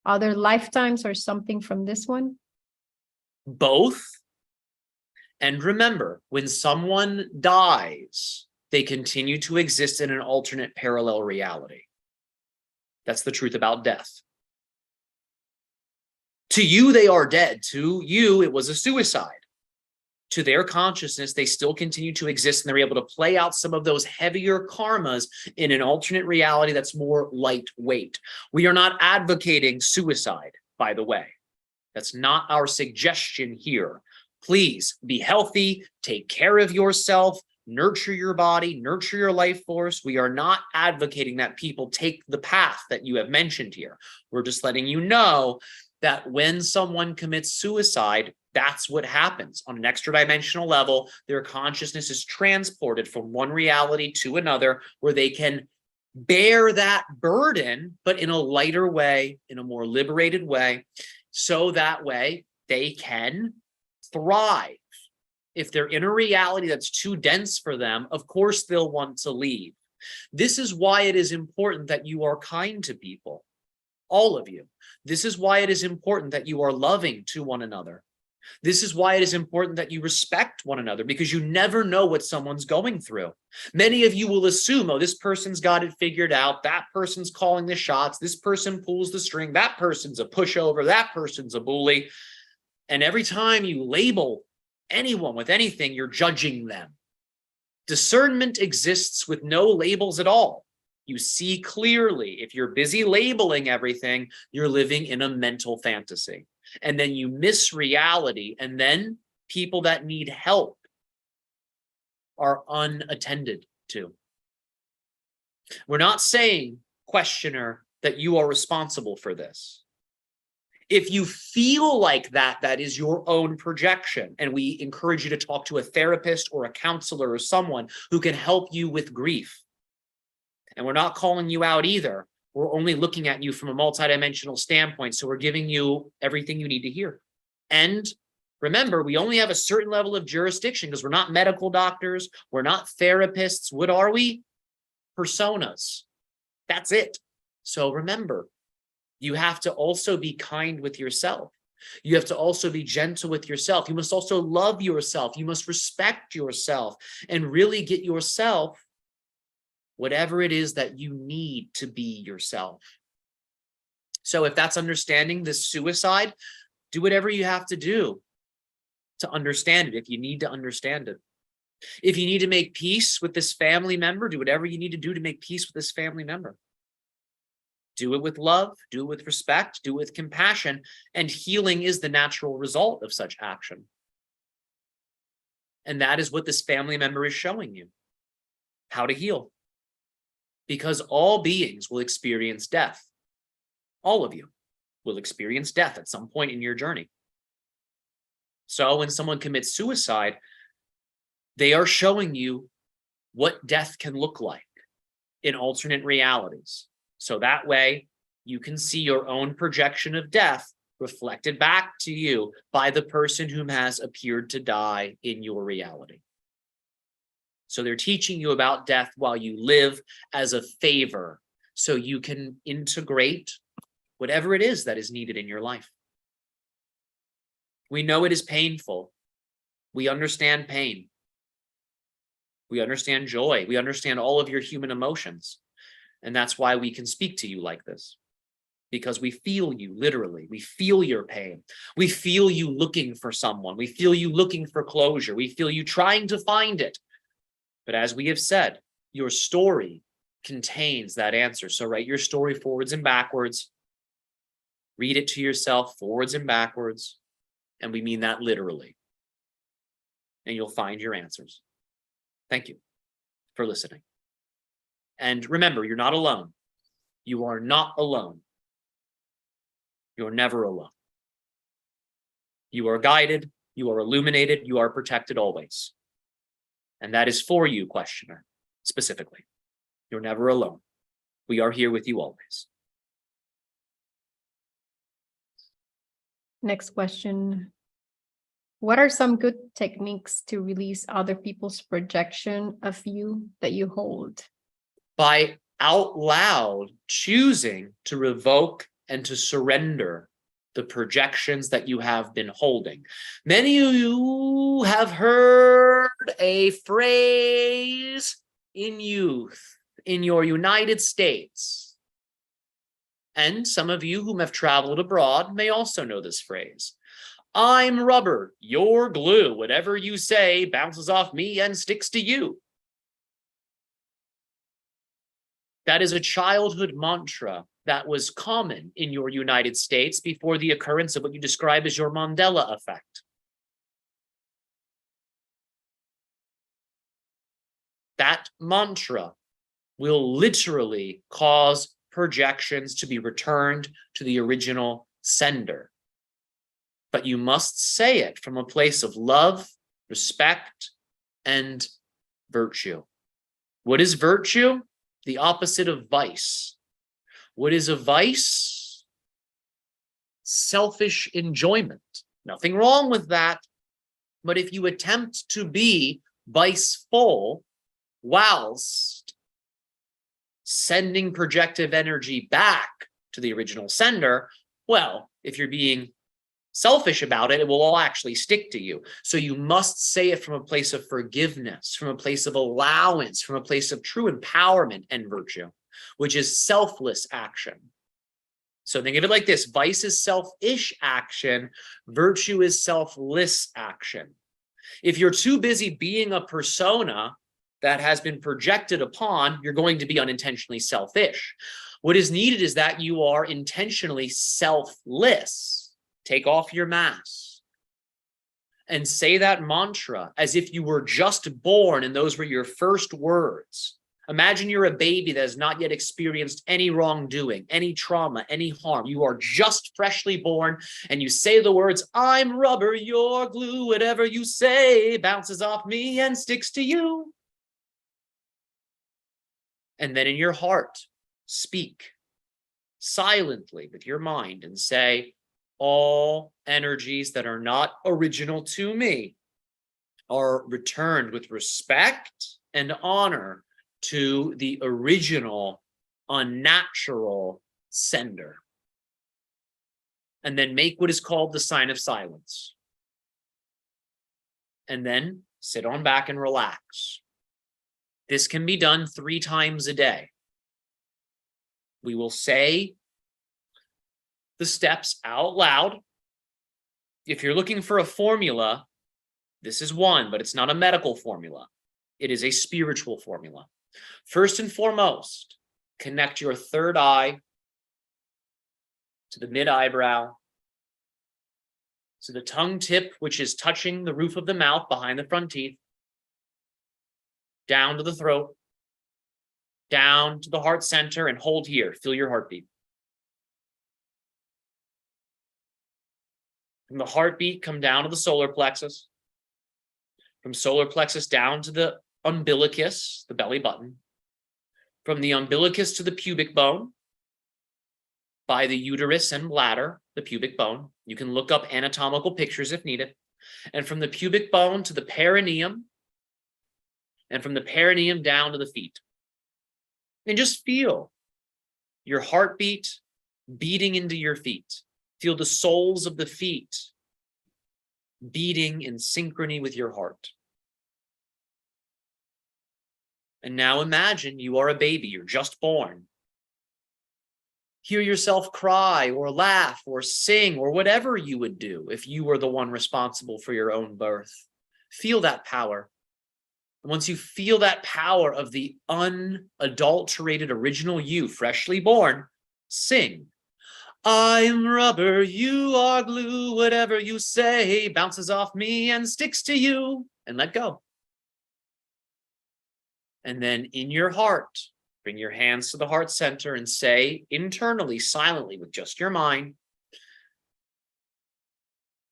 Other lifetimes or something from this one? Both. And remember, when someone dies, they continue to exist in an alternate parallel reality. That's the truth about death. To you, they are dead. To you, it was a suicide. To their consciousness, they still continue to exist, and they're able to play out some of those heavier karmas in an alternate reality that's more lightweight. We are not advocating suicide, by the way. That's not our suggestion here. Please be healthy, take care of yourself, nurture your body, nurture your life force. We are not advocating that people take the path that you have mentioned here. We're just letting you know that when someone commits suicide, that's what happens. On an extra dimensional level, their consciousness is transported from one reality to another, where they can bear that burden, but in a lighter way, in a more liberated way, so that way they can thrive. If they're in a reality that's too dense for them, of course they'll want to leave. This is why it is important that you are kind to people, all of you. This is why it is important that you are loving to one another. This is why it is important that you respect one another, because you never know what someone's going through. Many of you will assume, oh, this person's got it figured out. That person's calling the shots. This person pulls the string. That person's a pushover. That person's a bully. And every time you label anyone with anything, you're judging them. Discernment exists with no labels at all. You see clearly. If you're busy labeling everything, you're living in a mental fantasy. And then you miss reality. And then people that need help are unattended to. We're not saying, questioner, that you are responsible for this. If you feel like that, that is your own projection. And we encourage you to talk to a therapist or a counselor or someone who can help you with grief. And we're not calling you out either. We're only looking at you from a multidimensional standpoint. So we're giving you everything you need to hear. And remember, we only have a certain level of jurisdiction because we're not medical doctors. We're not therapists. What are we? Personas. That's it. So remember, you have to also be kind with yourself. You have to also be gentle with yourself. You must also love yourself. You must respect yourself and really get yourself whatever it is that you need to be yourself. So if that's understanding this suicide, do whatever you have to do to understand it, if you need to understand it. If you need to make peace with this family member, do whatever you need to do to make peace with this family member. Do it with love, do it with respect, do it with compassion, and healing is the natural result of such action. And that is what this family member is showing you, how to heal. Because all beings will experience death. All of you will experience death at some point in your journey. So when someone commits suicide, they are showing you what death can look like in alternate realities. So that way you can see your own projection of death reflected back to you by the person whom has appeared to die in your reality. So they're teaching you about death while you live as a favor, so you can integrate whatever it is that is needed in your life. We know it is painful. We understand pain. We understand joy. We understand all of your human emotions. And that's why we can speak to you like this. Because we feel you, literally. We feel your pain. We feel you looking for someone. We feel you looking for closure. We feel you trying to find it. But as we have said, your story contains that answer. So write your story forwards and backwards. Read it to yourself forwards and backwards. And we mean that literally. And you'll find your answers. Thank you for listening. And remember, you're not alone. You are not alone. You're never alone. You are guided, you are illuminated, you are protected always. And that is for you, questioner, specifically. You're never alone. We are here with you always. Next question. What are some good techniques to release other people's projection of you that you hold? By out loud choosing to revoke and to surrender the projections that you have been holding. Many of you have heard a phrase in youth in your United States. And some of you whom have traveled abroad may also know this phrase. I'm rubber, you're glue. Whatever you say bounces off me and sticks to you. That is a childhood mantra that was common in your United States before the occurrence of what you describe as your Mandela effect. That mantra will literally cause projections to be returned to the original sender. But you must say it from a place of love, respect, and virtue. What is virtue? The opposite of vice. What is a vice? Selfish enjoyment. Nothing wrong with that. But if you attempt to be viceful whilst sending projective energy back to the original sender, well, if you're being selfish about it, it will all actually stick to you. So you must say it from a place of forgiveness, from a place of allowance, from a place of true empowerment and virtue, which is selfless action. So think of it like this. Vice is selfish action. Virtue is selfless action. If you're too busy being a persona that has been projected upon, you're going to be unintentionally selfish. What is needed is that you are intentionally selfless. Take off your mask and say that mantra as if you were just born and those were your first words. Imagine you're a baby that has not yet experienced any wrongdoing, any trauma, any harm. You are just freshly born and you say the words, I'm rubber, you're glue, whatever you say bounces off me and sticks to you. And then in your heart, speak silently with your mind and say, all energies that are not original to me are returned with respect and honor to the original unnatural sender. And then make what is called the sign of silence. And then sit on back and relax. This can be done 3 times a day. We will say the steps out loud. If you're looking for a formula, this is one, but it's not a medical formula. It is a spiritual formula. First and foremost, connect your third eye to the mid-eyebrow, to the tongue tip, which is touching the roof of the mouth behind the front teeth, down to the throat, down to the heart center, and hold here. Feel your heartbeat. From the heartbeat, come down to the solar plexus. From solar plexus down to the umbilicus, the belly button. From the umbilicus to the pubic bone, by the uterus and bladder, the pubic bone. You can look up anatomical pictures if needed. And from the pubic bone to the perineum, and from the perineum down to the feet. And just feel your heartbeat beating into your feet. Feel the soles of the feet beating in synchrony with your heart. And now imagine you are a baby, you're just born. Hear yourself cry or laugh or sing or whatever you would do if you were the one responsible for your own birth. Feel that power. And once you feel that power of the unadulterated original you, freshly born, sing. I'm rubber, you are glue, whatever you say bounces off me and sticks to you, and let go. And then in your heart, bring your hands to the heart center and say internally, silently, with just your mind,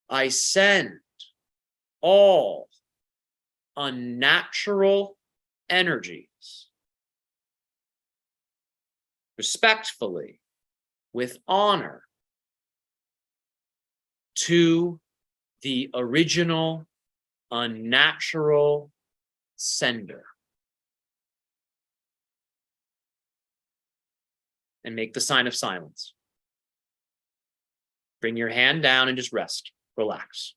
I send all unnatural energies respectfully, with honor, to the original unnatural sender. And make the sign of silence. Bring your hand down and just rest, relax.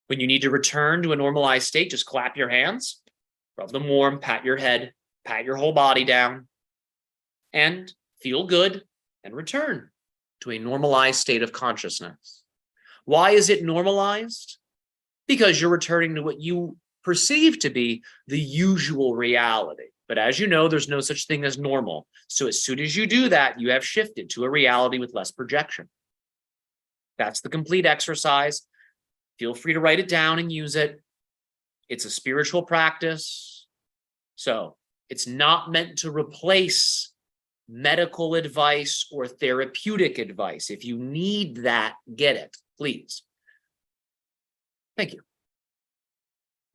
When you need to return to a normalized state, just clap your hands, rub them warm, pat your head, pat your whole body down, and feel good, and return to a normalized state of consciousness. Why is it normalized? Because you're returning to what you perceive to be the usual reality. But as you know, there's no such thing as normal. So as soon as you do that, you have shifted to a reality with less projection. That's the complete exercise. Feel free to write it down and use it. It's a spiritual practice. So it's not meant to replace medical advice or therapeutic advice. If you need that, get it, please. Thank you.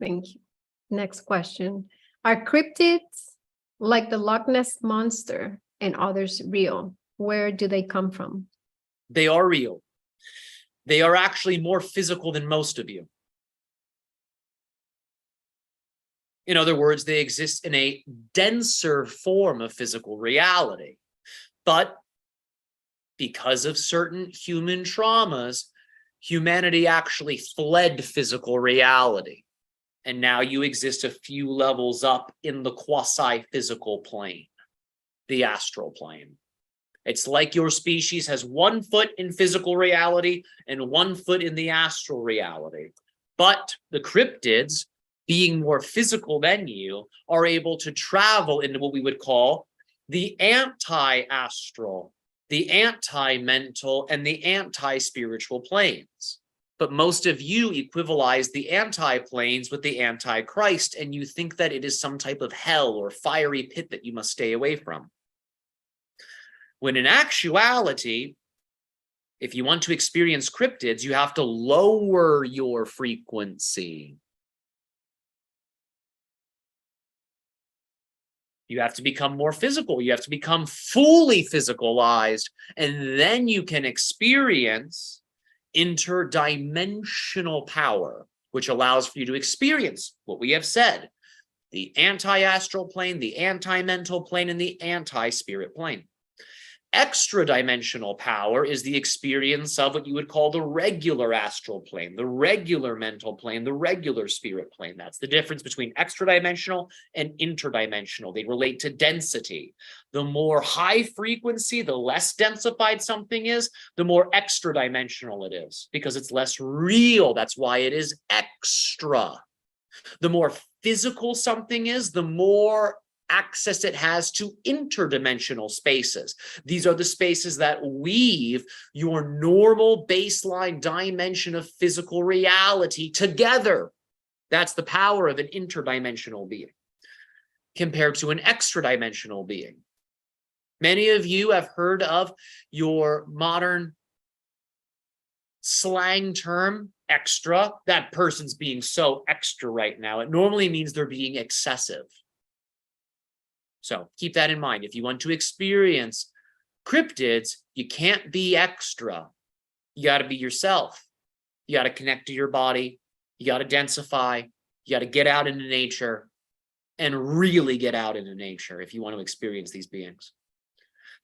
Thank you. Next question. Are cryptids like the Loch Ness Monster and others real? Where do they come from? They are real. They are actually more physical than most of you. In other words, they exist in a denser form of physical reality. But because of certain human traumas, humanity actually fled physical reality. And now you exist a few levels up in the quasi-physical plane, the astral plane. It's like your species has 1 foot in physical reality and 1 foot in the astral reality. But the cryptids, being more physical than you, are able to travel into what we would call the anti-astral, the anti-mental, and the anti-spiritual planes. But most of you equivalize the anti-planes with the anti-Christ, and you think that it is some type of hell or fiery pit that you must stay away from. When in actuality, if you want to experience cryptids, you have to lower your frequency. You have to become more physical. You have to become fully physicalized, and then you can experience interdimensional power, which allows for you to experience what we have said, the anti-astral plane, the anti-mental plane, and the anti-spirit plane. Extra-dimensional power is the experience of what you would call the regular astral plane, the regular mental plane, the regular spirit plane. That's the difference between extra-dimensional and interdimensional. They relate to density. The more high frequency, the less densified something is, the more extra-dimensional it is, because it's less real. That's why it is extra. The more physical something is, the more access it has to interdimensional spaces. These are the spaces that weave your normal baseline dimension of physical reality together. That's the power of an interdimensional being compared to an extra-dimensional being. Many of you have heard of your modern slang term, extra. That person's being so extra right now. It normally means they're being excessive. So keep that in mind. If you want to experience cryptids, you can't be extra. You got to be yourself. You got to connect to your body. You got to densify. You got to get out into nature and really get out into nature if you want to experience these beings.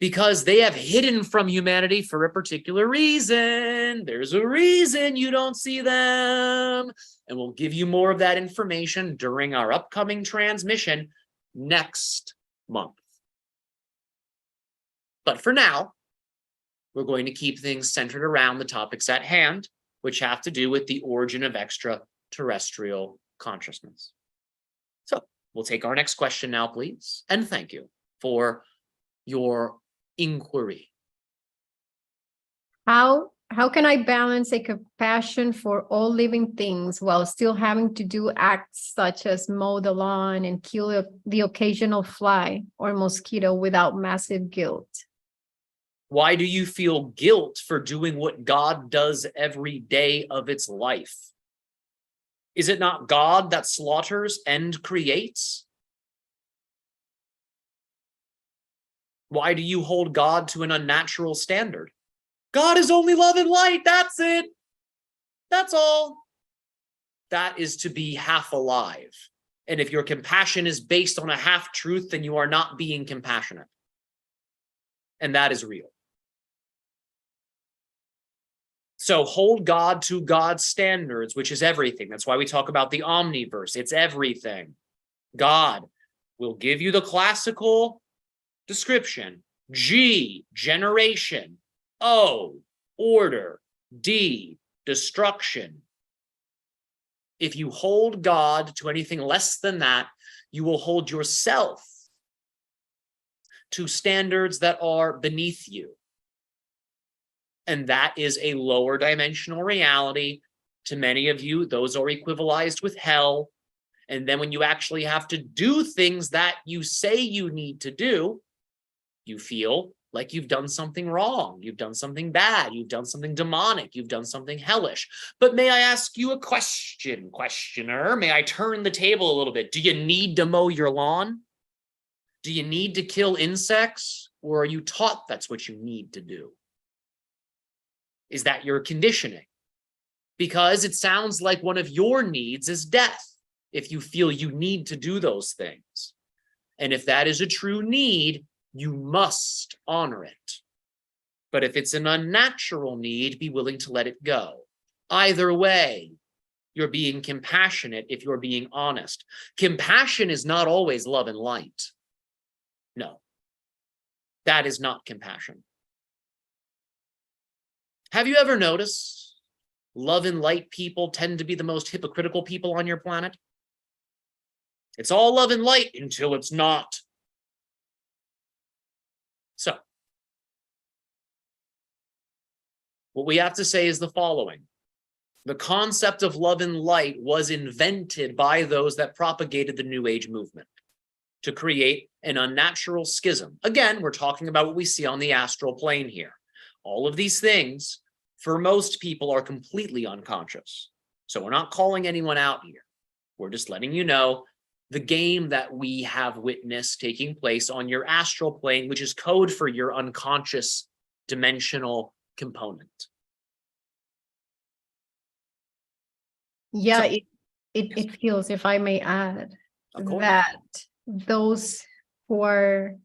because they have hidden from humanity for a particular reason. There's a reason you don't see them. And we'll give you more of that information during our upcoming transmission next month. But for now, we're going to keep things centered around the topics at hand, which have to do with the origin of extraterrestrial consciousness. So we'll take our next question now, please. And thank you for your inquiry. How can I balance a compassion for all living things while still having to do acts such as mow the lawn and kill the occasional fly or mosquito without massive guilt? Why do you feel guilt for doing what God does every day of its life? Is it not God that slaughters and creates? Why do you hold God to an unnatural standard? God is only love and light. That's it. That's all. That is to be half alive. And if your compassion is based on a half truth, then you are not being compassionate. And that is real. So hold God to God's standards, which is everything. That's why we talk about the omniverse. It's everything. God will give you the classical description. G, generation. O, order. D, destruction. If you hold God to anything less than that, you will hold yourself to standards that are beneath you. And that is a lower dimensional reality. To many of you, those are equivalized with hell. And then when you actually have to do things that you say you need to do, you feel like you've done something wrong. You've done something bad. You've done something demonic. You've done something hellish. But may I ask you a question, questioner? May I turn the table a little bit? Do you need to mow your lawn? Do you need to kill insects? Or are you taught that's what you need to do? Is that your conditioning? Because it sounds like one of your needs is death, if you feel you need to do those things. And if that is a true need, you must honor it. But if it's an unnatural need, be willing to let it go. Either way, you're being compassionate if you're being honest. Compassion is not always love and light. No, that is not compassion. Have you ever noticed love and light people tend to be the most hypocritical people on your planet? It's all love and light until it's not. So, what we have to say is the following. The concept of love and light was invented by those that propagated the New Age movement to create an unnatural schism. Again, we're talking about what we see on the astral plane here. All of these things, for most people, are completely unconscious. So we're not calling anyone out here. We're just letting you know the game that we have witnessed taking place on your astral plane, which is code for your unconscious dimensional component. Yeah, so, it feels, if I may add, that those who are,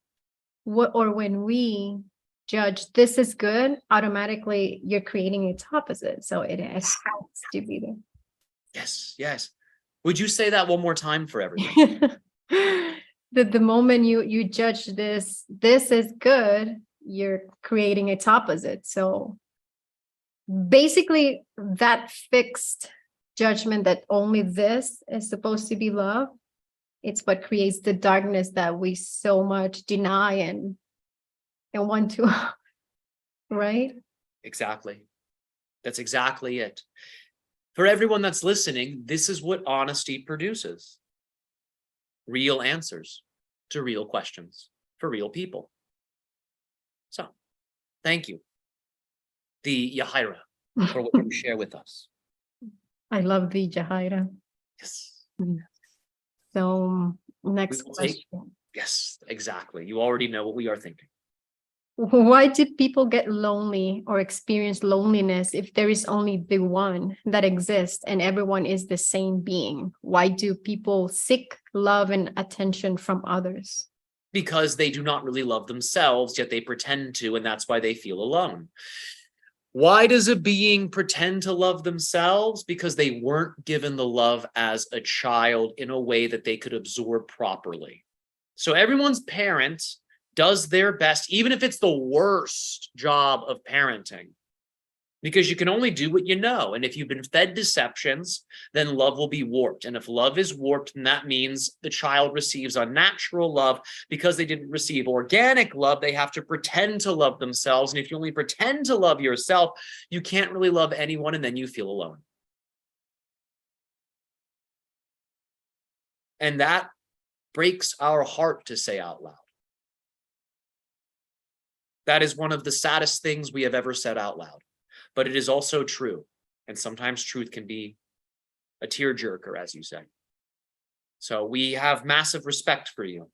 or when we judge this is good, automatically you're creating its opposite. So it has to be there. Yes, yes. Would you say that one more time for everyone? The moment you judge this is good, you're creating its opposite. So basically that fixed judgment that only this is supposed to be love, it's what creates the darkness that we so much deny and want to, right? Exactly. That's exactly it. For everyone that's listening, this is what honesty produces. Real answers to real questions for real people. So, thank you, the Yahaira, for what you share with us. I love the Yahaira. Yes. So, next question. Yes, exactly. You already know what we are thinking. Why do people get lonely or experience loneliness if there is only the one that exists and everyone is the same being? Why do people seek love and attention from others? because they do not really love themselves, yet they pretend to, and that's why they feel alone. Why does a being pretend to love themselves? Because they weren't given the love as a child in a way that they could absorb properly. So everyone's parent does their best, even if it's the worst job of parenting, because you can only do what you know. And if you've been fed deceptions, then love will be warped. And if love is warped, then that means the child receives unnatural love. Because they didn't receive organic love, they have to pretend to love themselves. And if you only pretend to love yourself, you can't really love anyone, and then you feel alone. And that breaks our heart to say out loud. That is one of the saddest things we have ever said out loud. But it is also true. And sometimes truth can be a tearjerker, as you say. So we have massive respect for you,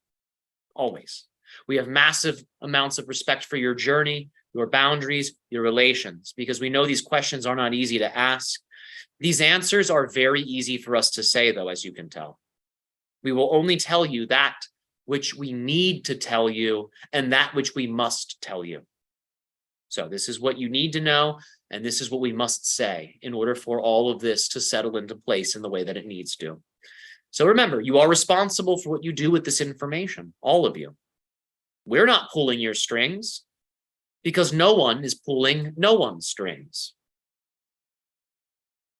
always. We have massive amounts of respect for your journey, your boundaries, your relations, because we know these questions are not easy to ask. These answers are very easy for us to say, though, as you can tell. We will only tell you that which we need to tell you and that which we must tell you. So this is what you need to know, and this is what we must say in order for all of this to settle into place in the way that it needs to. So remember, you are responsible for what you do with this information, all of you. We're not pulling your strings because no one is pulling no one's strings.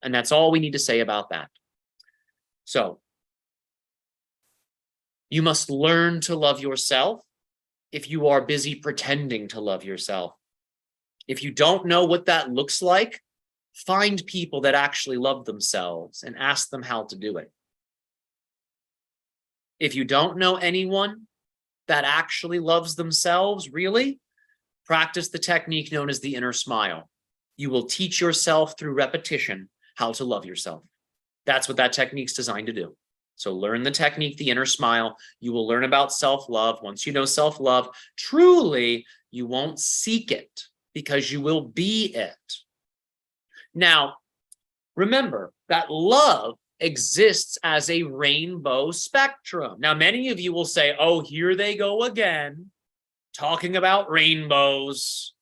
And that's all we need to say about that. So you must learn to love yourself if you are busy pretending to love yourself. If you don't know what that looks like, find people that actually love themselves and ask them how to do it. If you don't know anyone that actually loves themselves, really, practice the technique known as the inner smile. You will teach yourself through repetition how to love yourself. That's what that technique's designed to do. So learn the technique, the inner smile. You will learn about self-love. Once you know self-love, truly, you won't seek it, because you will be it. Now, remember that love exists as a rainbow spectrum. Now, many of you will say, oh, here they go again, talking about rainbows.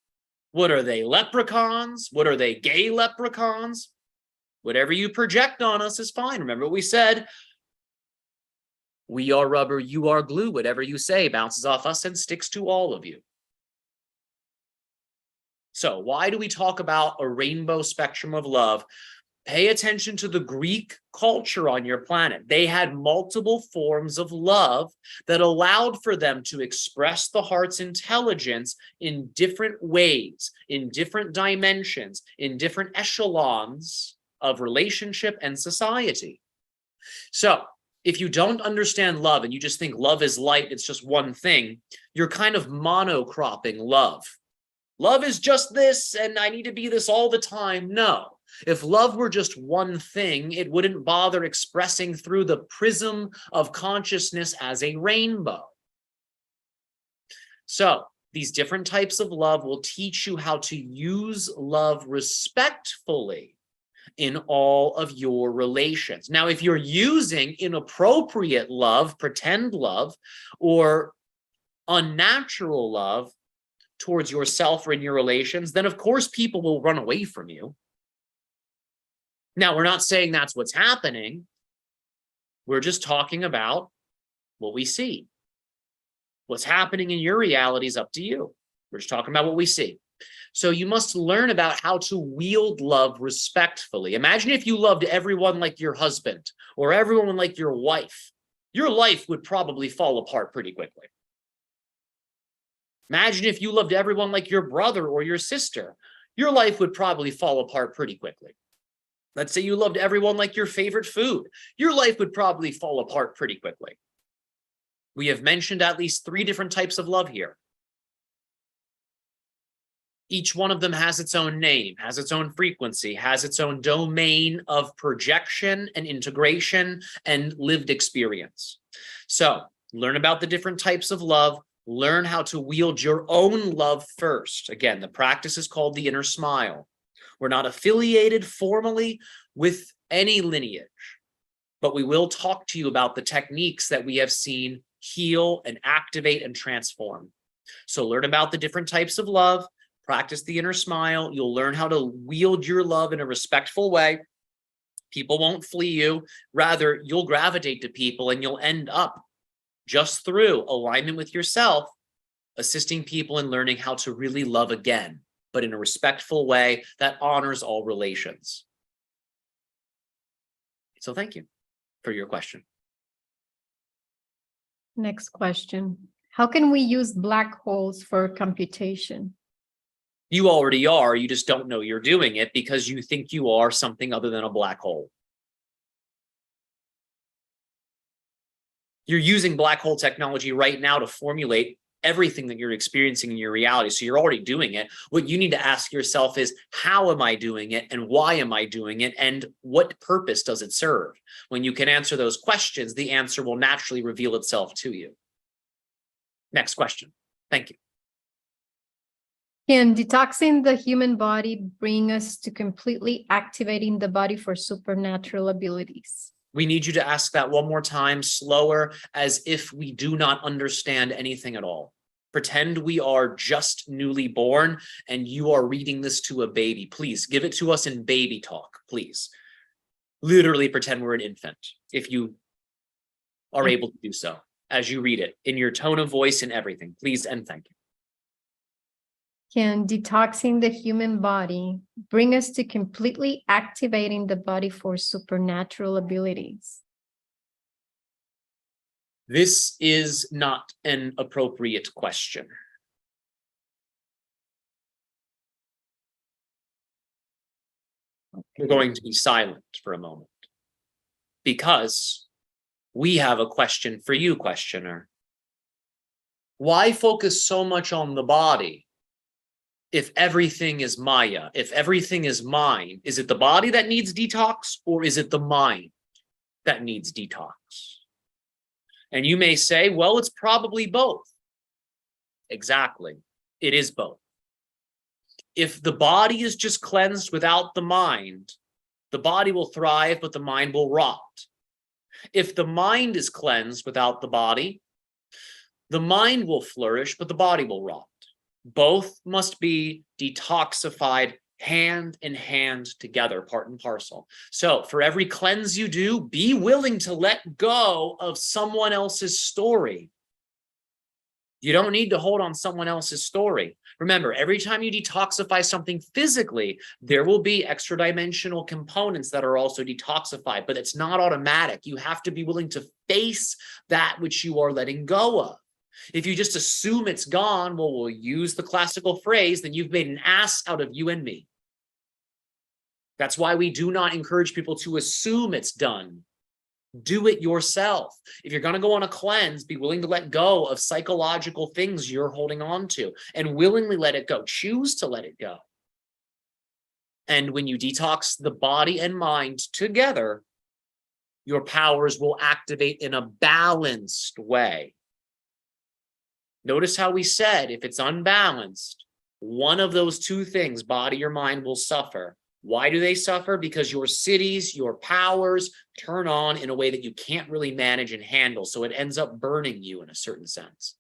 What are they, leprechauns? What are they, gay leprechauns? Whatever you project on us is fine. Remember what we said? We are rubber, you are glue. Whatever you say bounces off us and sticks to all of you. So why do we talk about a rainbow spectrum of love? Pay attention to the Greek culture on your planet. They had multiple forms of love that allowed for them to express the heart's intelligence in different ways, in different dimensions, in different echelons of relationship and society. So if you don't understand love and you just think love is light, it's just one thing, you're kind of monocropping love. Love is just this, and I need to be this all the time. No. If love were just one thing, it wouldn't bother expressing through the prism of consciousness as a rainbow. So these different types of love will teach you how to use love respectfully in all of your relations. Now, if you're using inappropriate love, pretend love, or unnatural love towards yourself or in your relations, then of course people will run away from you. Now, we're not saying that's what's happening. We're just talking about what we see. What's happening in your reality is up to you. We're just talking about what we see. So you must learn about how to wield love respectfully. Imagine if you loved everyone like your husband or everyone like your wife. Your life would probably fall apart pretty quickly. Imagine if you loved everyone like your brother or your sister. Your life would probably fall apart pretty quickly. Let's say you loved everyone like your favorite food. Your life would probably fall apart pretty quickly. We have mentioned at least 3 different types of love here. Each one of them has its own name, has its own frequency, has its own domain of projection and integration and lived experience. So learn about the different types of love. Learn how to wield your own love first. Again, the practice is called the inner smile. We're not affiliated formally with any lineage, but we will talk to you about the techniques that we have seen heal, and activate and transform. So learn about the different types of love, practice the inner smile. You'll learn how to wield your love in a respectful way. People won't flee you. Rather, you'll gravitate to people and you'll end up just through alignment with yourself, assisting people in learning how to really love again, but in a respectful way that honors all relations. So thank you for your question. Next question. How can we use black holes for computation? You already are. You just don't know you're doing it because you think you are something other than a black hole. You're using black hole technology right now to formulate everything that you're experiencing in your reality. So you're already doing it. What you need to ask yourself is, how am I doing it and why am I doing it and what purpose does it serve? When you can answer those questions, the answer will naturally reveal itself to you. Next question. Thank you. Can detoxing the human body bring us to completely activating the body for supernatural abilities? We need you to ask that one more time, slower, as if we do not understand anything at all. Pretend we are just newly born and you are reading this to a baby. Please give it to us in baby talk, please. Literally pretend we're an infant, if you are able to do so, as you read it, in your tone of voice and everything. Please and thank you. Can detoxing the human body bring us to completely activating the body for supernatural abilities? This is not an appropriate question. We're going to be silent for a moment because we have a question for you, questioner. Why focus so much on the body? If everything is Maya, if everything is mind, is it the body that needs detox or is it the mind that needs detox? And you may say, well, it's probably both. Exactly. It is both. If the body is just cleansed without the mind, the body will thrive, but the mind will rot. If the mind is cleansed without the body, the mind will flourish, but the body will rot. Both must be detoxified hand in hand together, part and parcel. So for every cleanse you do, be willing to let go of someone else's story. You don't need to hold on someone else's story. Remember, every time you detoxify something physically, there will be extra dimensional components that are also detoxified, but it's not automatic. You have to be willing to face that which you are letting go of. If you just assume it's gone, well, we'll use the classical phrase, then you've made an ass out of you and me. That's why we do not encourage people to assume it's done. Do it yourself. If you're going to go on a cleanse, be willing to let go of psychological things you're holding on to and willingly let it go. Choose to let it go. And when you detox the body and mind together, your powers will activate in a balanced way. Notice how we said, if it's unbalanced, one of those two things, body or mind, will suffer. Why do they suffer? Because your cities, your powers turn on in a way that you can't really manage and handle. So it ends up burning you in a certain sense.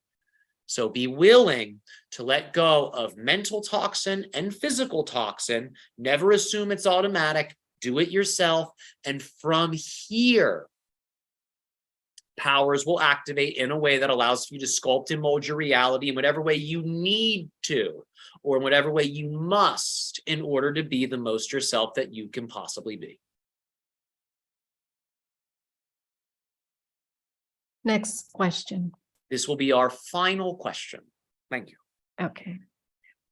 So be willing to let go of mental toxin and physical toxin. Never assume it's automatic. Do it yourself. And from here, powers will activate in a way that allows you to sculpt and mold your reality in whatever way you need to, or in whatever way you must, in order to be the most yourself that you can possibly be. Next question. This will be our final question. Thank you. Okay.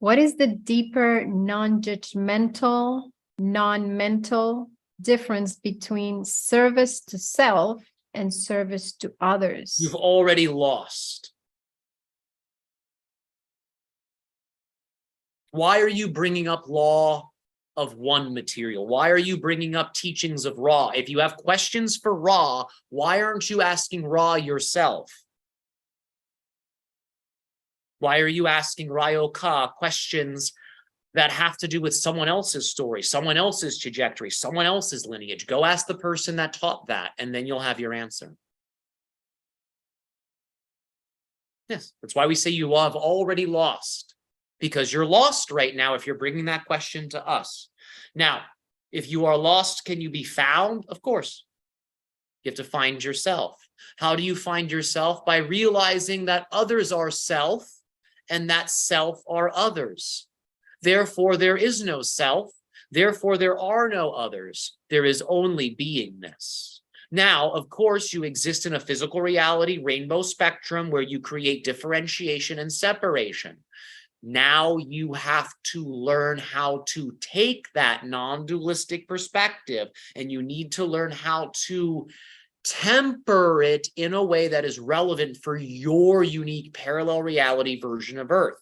What is the deeper non-judgmental, non-mental difference between service to self and service to others? You've already lost. Why are you bringing up law of one material? Why are you bringing up teachings of Ra? If you have questions for Ra, why aren't you asking Ra yourself? Why are you asking RYOKAH questions that have to do with someone else's story, someone else's trajectory, someone else's lineage? Go ask the person that taught that, and then you'll have your answer. Yes, that's why we say you have already lost, because you're lost right now if you're bringing that question to us. Now, if you are lost, can you be found? Of course. You have to find yourself. How do you find yourself? By realizing that others are self and that self are others. Therefore, there is no self. Therefore, there are no others. There is only beingness. Now, of course, you exist in a physical reality, rainbow spectrum, where you create differentiation and separation. Now you have to learn how to take that non-dualistic perspective, and you need to learn how to temper it in a way that is relevant for your unique parallel reality version of Earth.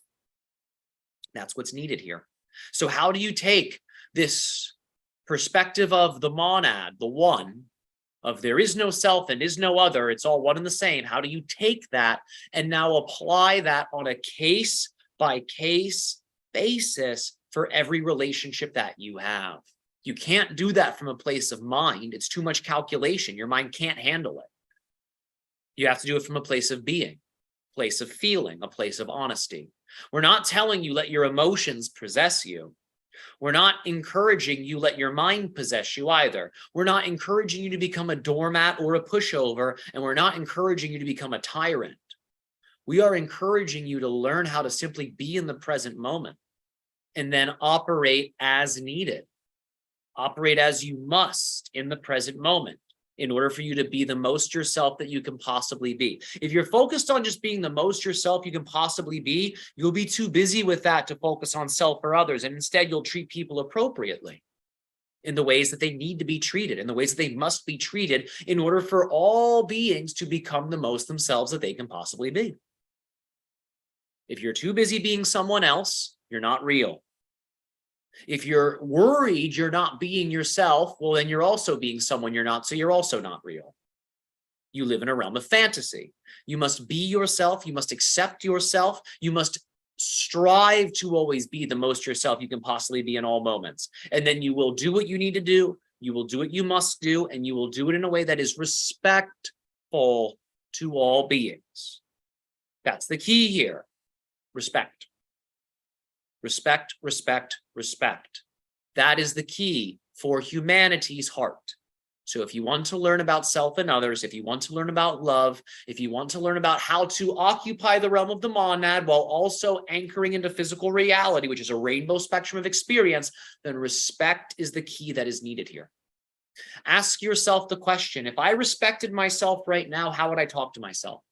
That's what's needed here. So how do you take this perspective of the monad, the one, of there is no self and is no other, it's all one and the same? How do you take that and now apply that on a case-by-case basis for every relationship that you have? You can't do that from a place of mind. It's too much calculation. Your mind can't handle it. You have to do it from a place of being, place of feeling, a place of honesty. We're not telling you let your emotions possess you. We're not encouraging you let your mind possess you either. We're not encouraging you to become a doormat or a pushover, and we're not encouraging you to become a tyrant. We are encouraging you to learn how to simply be in the present moment and then operate as needed. Operate as you must in the present moment in order for you to be the most yourself that you can possibly be. If you're focused on just being the most yourself you can possibly be, you'll be too busy with that to focus on self or others. And instead, you'll treat people appropriately in the ways that they need to be treated, in the ways that they must be treated in order for all beings to become the most themselves that they can possibly be. If you're too busy being someone else, you're not real. If you're worried you're not being yourself, well, then you're also being someone you're not, so you're also not real. You live in a realm of fantasy. You must be yourself. You must accept yourself. You must strive to always be the most yourself you can possibly be in all moments. And then you will do what you need to do. You will do what you must do, and you will do it in a way that is respectful to all beings. That's the key here. Respect. Respect, respect, respect. That is the key for humanity's heart. So if you want to learn about self and others, if you want to learn about love, if you want to learn about how to occupy the realm of the monad while also anchoring into physical reality, which is a rainbow spectrum of experience, then respect is the key that is needed here. Ask yourself the question, if I respected myself right now, how would I talk to myself?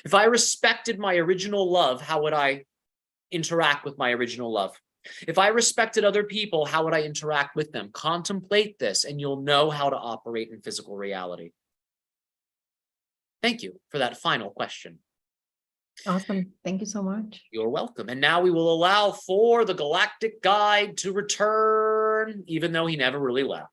If I respected my original love, how would I interact with my original love? If I respected other people, how would I interact with them? Contemplate this, and you'll know how to operate in physical reality. Thank you for that final question. Awesome. Thank you so much. You're welcome. And now we will allow for the galactic guide to return, even though he never really left.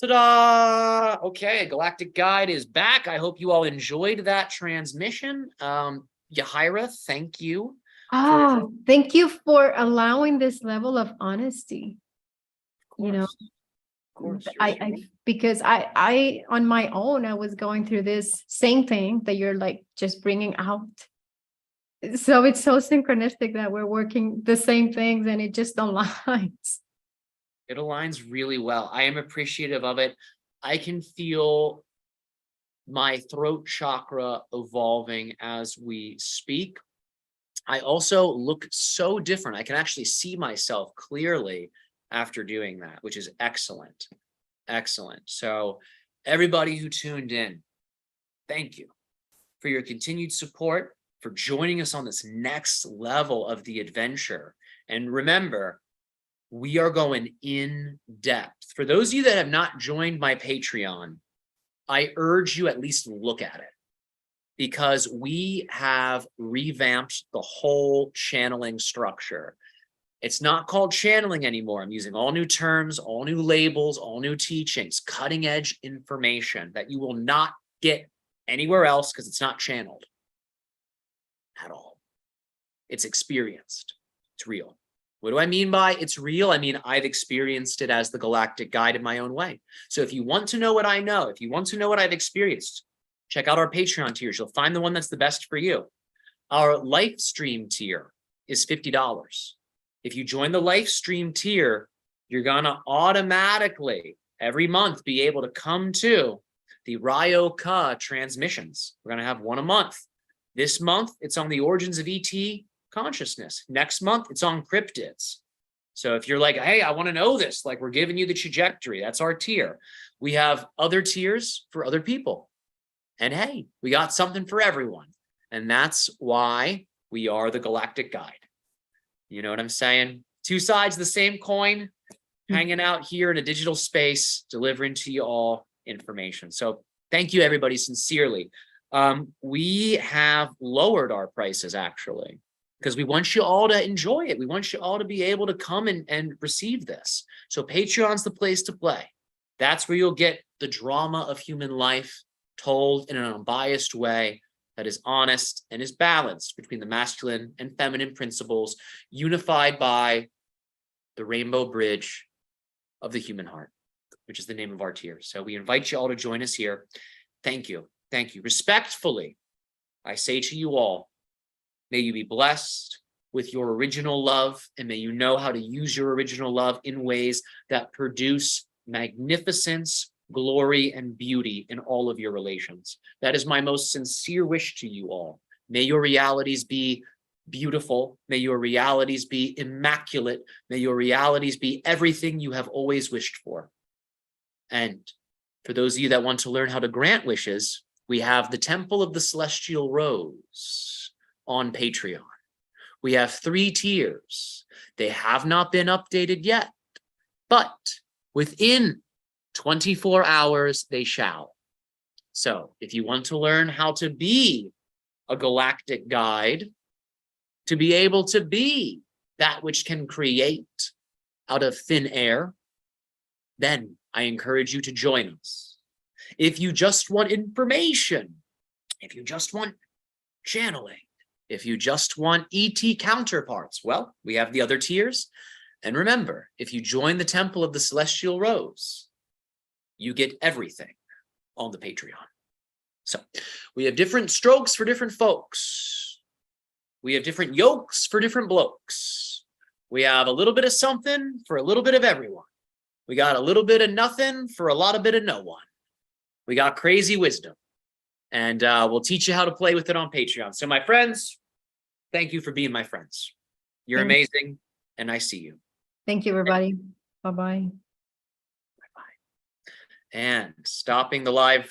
Ta-da! Okay, Galactic Guide is back. I hope you all enjoyed that transmission. Yahira, thank you. Thank you for allowing this level of honesty. Of course. Of course. Because I on my own, I was going through this same thing that you're like just bringing out. So it's so synchronistic that we're working the same things and it just aligns. It aligns really well. I am appreciative of it. I can feel my throat chakra evolving as we speak. I also look so different. I can actually see myself clearly after doing that, which is excellent. Excellent. So everybody who tuned in, thank you for your continued support, for joining us on this next level of the adventure. And remember, we are going in depth. For those of you that have not joined my Patreon, I urge you at least look at it, because we have revamped the whole channeling structure. It's not called channeling anymore. I'm using all new terms, all new labels, all new teachings, cutting edge information that you will not get anywhere else because it's not channeled at all. It's experienced. It's real. What do I mean by it's real? I mean, I've experienced it as the galactic guide in my own way. So if you want to know what I know, if you want to know what I've experienced, check out our Patreon tiers. You'll find the one that's the best for you. Our live stream tier is $50. If you join the live stream tier, you're going to automatically every month be able to come to the RYOKAH transmissions. We're going to have one a month. This month, it's on the origins of ET consciousness. Next month, it's on cryptids. So if you're like, hey, I want to know this, like we're giving you the trajectory, that's our tier. We have other tiers for other people. And hey, we got something for everyone. And that's why we are the Galactic Guide. You know what I'm saying? Two sides of the same coin, hanging out here in a digital space, delivering to you all information. So thank you, everybody, sincerely. We have lowered our prices, actually, because we want you all to enjoy it. We want you all to be able to come and receive this. So Patreon's the place to play. That's where you'll get the drama of human life told in an unbiased way that is honest and is balanced between the masculine and feminine principles, unified by the rainbow bridge of the human heart, which is the name of our tier. So we invite you all to join us here. Thank you. Thank you. Respectfully, I say to you all, may you be blessed with your original love, and may you know how to use your original love in ways that produce magnificence, glory, and beauty in all of your relations. That is my most sincere wish to you all. May your realities be beautiful. May your realities be immaculate. May your realities be everything you have always wished for. And for those of you that want to learn how to grant wishes, we have the Temple of the Celestial Rose on Patreon. We have 3 tiers. They have not been updated yet, but within 24 hours, they shall. So if you want to learn how to be a galactic guide, to be able to be that which can create out of thin air, then I encourage you to join us. If you just want information, if you just want channeling, if you just want ET counterparts, well, we have the other tiers. And remember, if you join the Temple of the Celestial Rose, you get everything on the Patreon. So we have different strokes for different folks. We have different yokes for different blokes. We have a little bit of something for a little bit of everyone. We got a little bit of nothing for a lot of bit of no one. We got crazy wisdom. And we'll teach you how to play with it on Patreon. So my friends, thank you for being my friends. You're amazing, and I see you. Thank you, everybody. Bye-bye. Bye-bye. And stopping the live